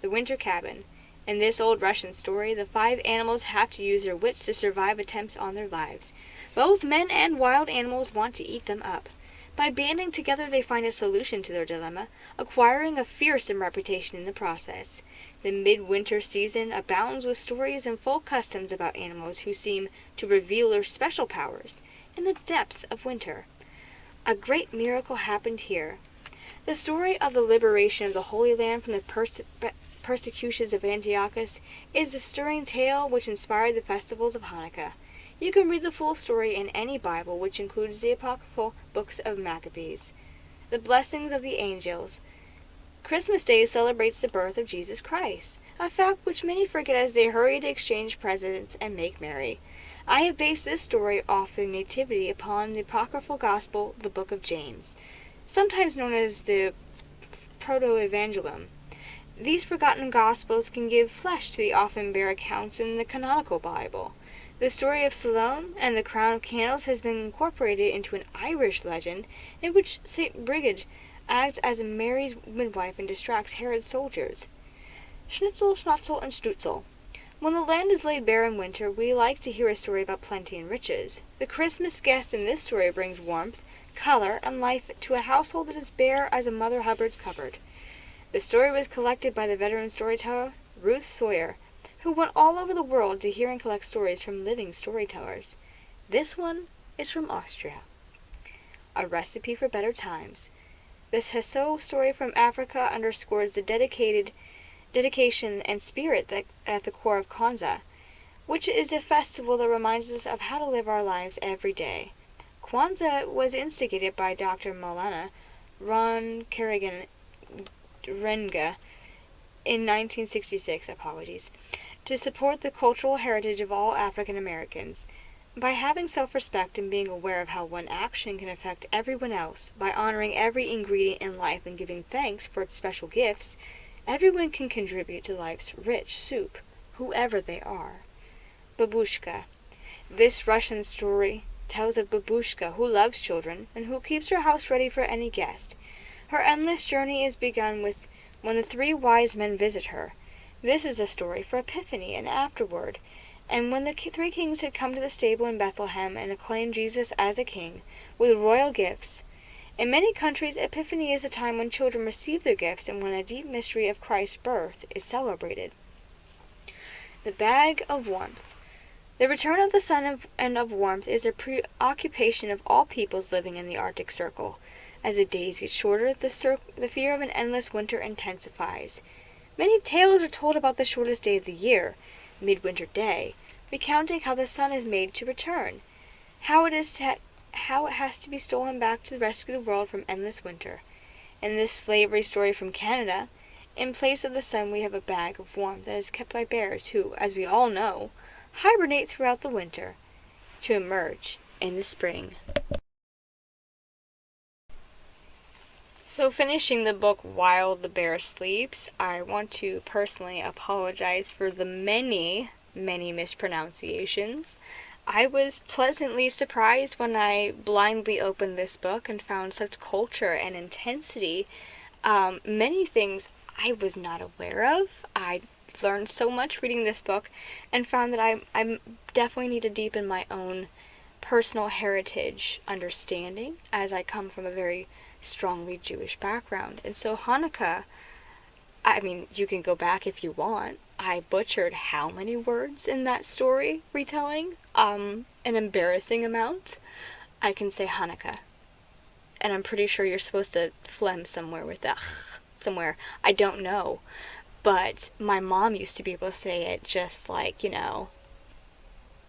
The Winter Cabin. In this old Russian story, the 5 animals have to use their wits to survive attempts on their lives. Both men and wild animals want to eat them up. By banding together, they find a solution to their dilemma, acquiring a fearsome reputation in the process. The midwinter season abounds with stories and folk customs about animals who seem to reveal their special powers in the depths of winter. A great miracle happened here. The story of the liberation of the Holy Land from the persecutions of Antiochus is a stirring tale which inspired the festivals of Hanukkah. You can read the full story in any Bible, which includes the apocryphal books of Maccabees. The blessings of the angels. Christmas Day celebrates the birth of Jesus Christ, a fact which many forget as they hurry to exchange presents and make merry. I have based this story off the Nativity upon the apocryphal gospel, the book of James, sometimes known as the Proto-Evangelium. These forgotten gospels can give flesh to the often bare accounts in the canonical Bible. The story of Salome and the Crown of Candles has been incorporated into an Irish legend in which St. Brigid acts as Mary's midwife and distracts Herod's soldiers. Schnitzel, Schnapzel, and Stutzel. When the land is laid bare in winter, we like to hear a story about plenty and riches. The Christmas guest in this story brings warmth, color, and life to a household that is bare as a Mother Hubbard's cupboard. The story was collected by the veteran storyteller Ruth Sawyer, who went all over the world to hear and collect stories from living storytellers. This one is from Austria. A Recipe for Better Times. This Hesso story from Africa underscores the dedication and spirit that at the core of Kwanzaa, which is a festival that reminds us of how to live our lives every day. Kwanzaa was instigated by Dr. Maulana Ron Kerrigan Renga in 1966, to support the cultural heritage of all African Americans. By having self-respect and being aware of how one action can affect everyone else, by honoring every ingredient in life and giving thanks for its special gifts, everyone can contribute to life's rich soup, whoever they are. Babushka. This Russian story tells of Babushka who loves children and who keeps her house ready for any guest. Her endless journey is begun with when the 3 wise men visit her. This is a story for Epiphany and afterward, and when the 3 kings had come to the stable in Bethlehem and acclaimed Jesus as a king, with royal gifts. In many countries, Epiphany is a time when children receive their gifts and when a deep mystery of Christ's birth is celebrated. The Bag of Warmth. The return of the sun and of warmth is a preoccupation of all peoples living in the Arctic Circle. As the days get shorter, the fear of an endless winter intensifies. Many tales are told about the shortest day of the year, Midwinter Day, recounting how the sun is made to return, how it has to be stolen back to rescue the world from endless winter. In this slavery story from Canada, in place of the sun we have a bag of warmth that is kept by bears who, as we all know, hibernate throughout the winter to emerge in the spring. So finishing the book While the Bear Sleeps, I want to personally apologize for the many mispronunciations. I was pleasantly surprised when I blindly opened this book and found such culture and intensity. Many things I was not aware of. I learned so much reading this book and found that I definitely need to deepen my own personal heritage understanding, as I come from a very strongly Jewish background. And so Hanukkah, I mean, you can go back if you want. I butchered how many words in that story retelling? An embarrassing amount. I can say Hanukkah. And I'm pretty sure you're supposed to phlegm somewhere with that. Somewhere. I don't know. But my mom used to be able to say it just like,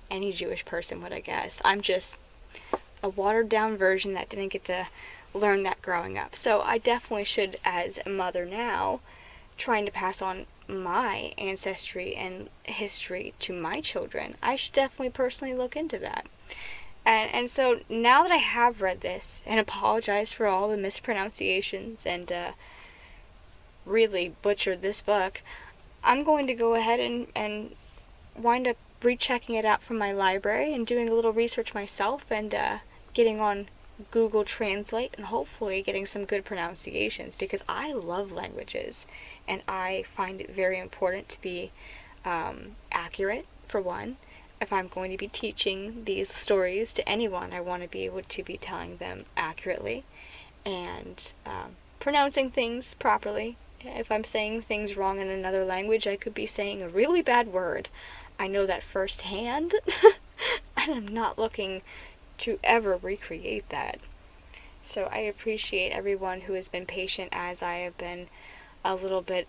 any Jewish person would, I guess. I'm just a watered down version that didn't get to learn that growing up. So I definitely should, as a mother now, trying to pass on my ancestry and history to my children, I should definitely personally look into that. And so now that I have read this and apologize for all the mispronunciations and really butchered this book, I'm going to go ahead and wind up rechecking it out from my library and doing a little research myself and getting on Google Translate and hopefully getting some good pronunciations, because I love languages and I find it very important to be accurate, for one. If I'm going to be teaching these stories to anyone, I want to be able to be telling them accurately and pronouncing things properly. If I'm saying things wrong in another language, I could be saying a really bad word. I know that firsthand, and I'm not looking to ever recreate that. So I appreciate everyone who has been patient as I have been a little bit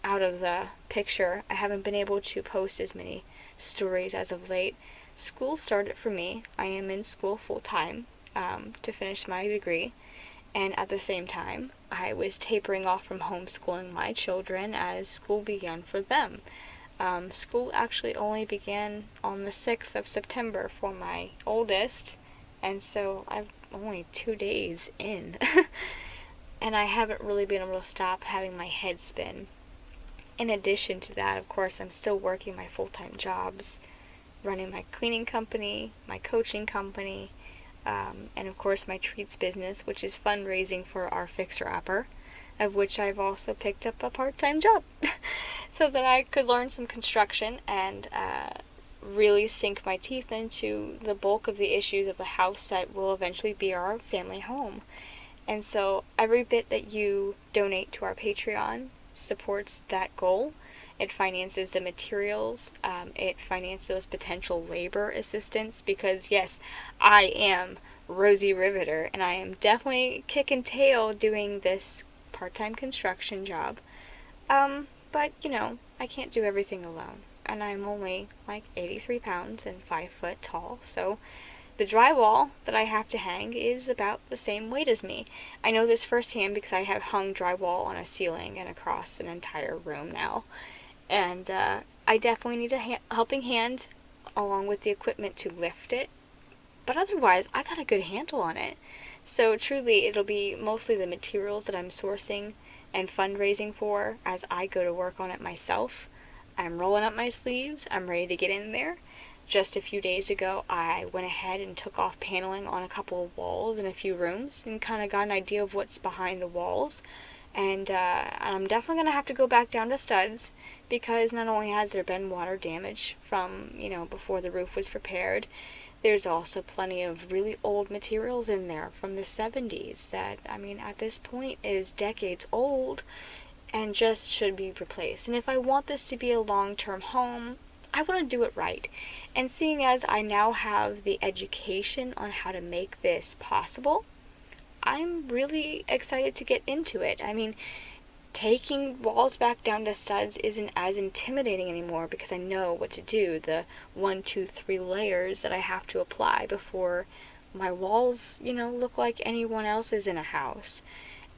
out of the picture. I haven't been able to post as many stories as of late. School started for me. I am in school full-time to finish my degree, and at the same time I was tapering off from homeschooling my children as school began for them. School actually only began on the 6th of September for my oldest, and so I'm only 2 days in. And I haven't really been able to stop having my head spin. In addition to that, of course, I'm still working my full-time jobs, running my cleaning company, my coaching company, and of course my treats business, which is fundraising for our fixer-upper, of which I've also picked up a part-time job so that I could learn some construction and really sink my teeth into the bulk of the issues of the house that will eventually be our family home. And so every bit that you donate to our Patreon supports that goal. It finances the materials, it finances potential labor assistance, because yes, I am Rosie Riveter and I am definitely kicking tail doing this part-time construction job. But I can't do everything alone. And I'm only like 83 pounds and 5 foot tall, so the drywall that I have to hang is about the same weight as me. I know this firsthand because I have hung drywall on a ceiling and across an entire room now. And I definitely need a helping hand along with the equipment to lift it. But otherwise, I got a good handle on it. So truly, it'll be mostly the materials that I'm sourcing and fundraising for as I go to work on it myself. I'm rolling up my sleeves. I'm ready to get in there. Just a few days ago, I went ahead and took off paneling on a couple of walls in a few rooms and kind of got an idea of what's behind the walls. And I'm definitely going to have to go back down to studs, because not only has there been water damage from, before the roof was repaired, there's also plenty of really old materials in there from the 70s that, at this point is decades old and just should be replaced. And if I want this to be a long-term home, I want to do it right. And seeing as I now have the education on how to make this possible, I'm really excited to get into it. Taking walls back down to studs isn't as intimidating anymore because I know what to do, the 1, 2, 3 layers that I have to apply before my walls, look like anyone else's in a house.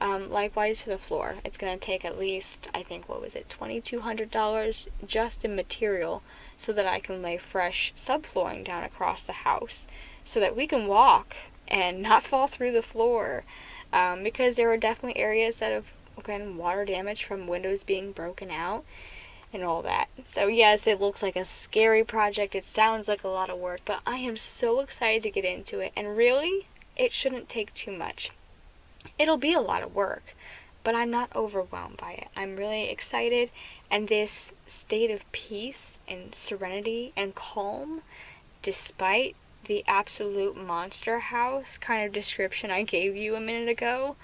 Likewise for the floor. It's going to take at least, I think, what was it, $2,200 just in material so that I can lay fresh subflooring down across the house so that we can walk and not fall through the floor. Because there are definitely areas that have, again, water damage from windows being broken out and all that. So yes, it looks like a scary project. It sounds like a lot of work, but I am so excited to get into it. And really, it shouldn't take too much. It'll be a lot of work, but I'm not overwhelmed by it. I'm really excited, and this state of peace and serenity and calm, despite the absolute monster house kind of description I gave you a minute ago,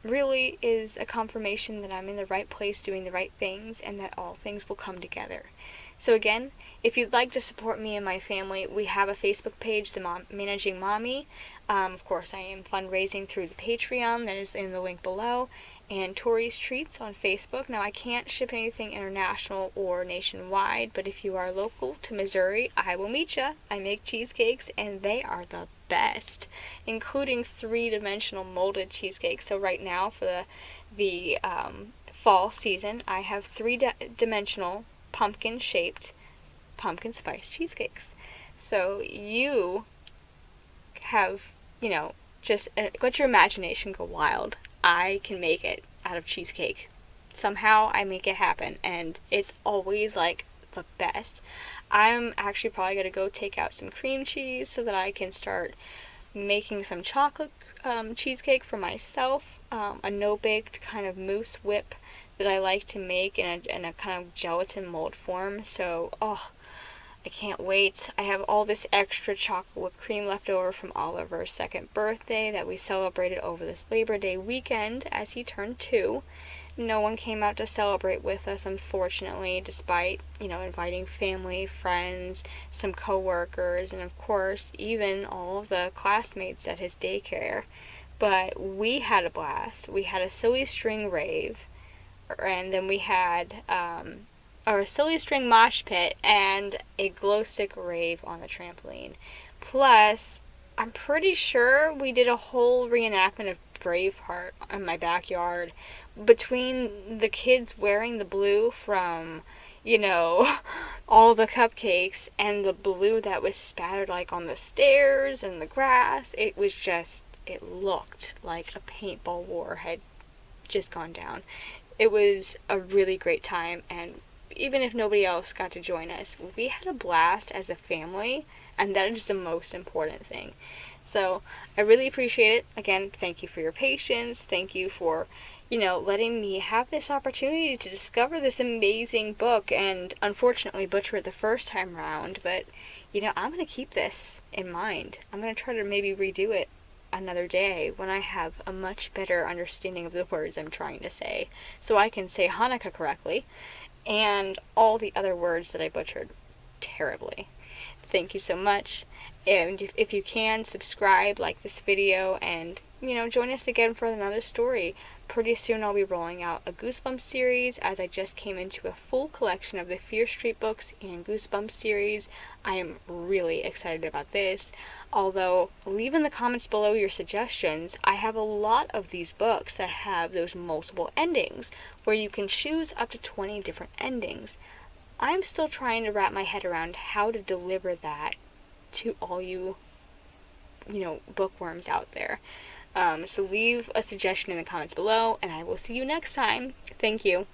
really is a confirmation that I'm in the right place doing the right things and that all things will come together. So again, if you'd like to support me and my family, we have a Facebook page, the Managing Mommy. Of course, I am fundraising through the Patreon that is in the link below, and Tori's Treats on Facebook. Now, I can't ship anything international or nationwide, but if you are local to Missouri, I will meet ya. I make cheesecakes, and they are the best, including 3-dimensional molded cheesecakes. So right now, for the fall season, I have 3-dimensional pumpkin-shaped pumpkin spice cheesecakes. So you have, just let your imagination go wild. I can make it out of cheesecake. Somehow I make it happen, and it's always like the best. I'm actually probably going to go take out some cream cheese so that I can start making some chocolate cheesecake for myself, a no-baked kind of mousse whip that I like to make in a kind of gelatin mold form. So, I can't wait. I have all this extra chocolate whipped cream left over from Oliver's 2nd birthday that we celebrated over this Labor Day weekend as he turned 2. No one came out to celebrate with us, unfortunately, despite, inviting family, friends, some co-workers, and of course, even all of the classmates at his daycare. But we had a blast. We had a silly string rave, and then we had a silly string mosh pit and a glow stick rave on the trampoline. Plus, I'm pretty sure we did a whole reenactment of Braveheart in my backyard between the kids wearing the blue from, all the cupcakes and the blue that was spattered like on the stairs and the grass. It looked like a paintball war had just gone down. It was a really great time, and even if nobody else got to join us, we had a blast as a family, and that is the most important thing. So I really appreciate it. Again, thank you for your patience. Thank you for, letting me have this opportunity to discover this amazing book and unfortunately butcher it the first time around. But, I'm going to keep this in mind. I'm going to try to maybe redo it another day when I have a much better understanding of the words I'm trying to say, so I can say Hanukkah correctly and all the other words that I butchered terribly. Thank you so much, and if you can, subscribe, like this video, and join us again for another story. Pretty soon I'll be rolling out a Goosebumps series, as I just came into a full collection of the Fear Street books and Goosebumps series. I am really excited about this. Although, leave in the comments below your suggestions. I have a lot of these books that have those multiple endings, where you can choose up to 20 different endings. I'm still trying to wrap my head around how to deliver that to all you, bookworms out there. So leave a suggestion in the comments below, and I will see you next time. Thank you.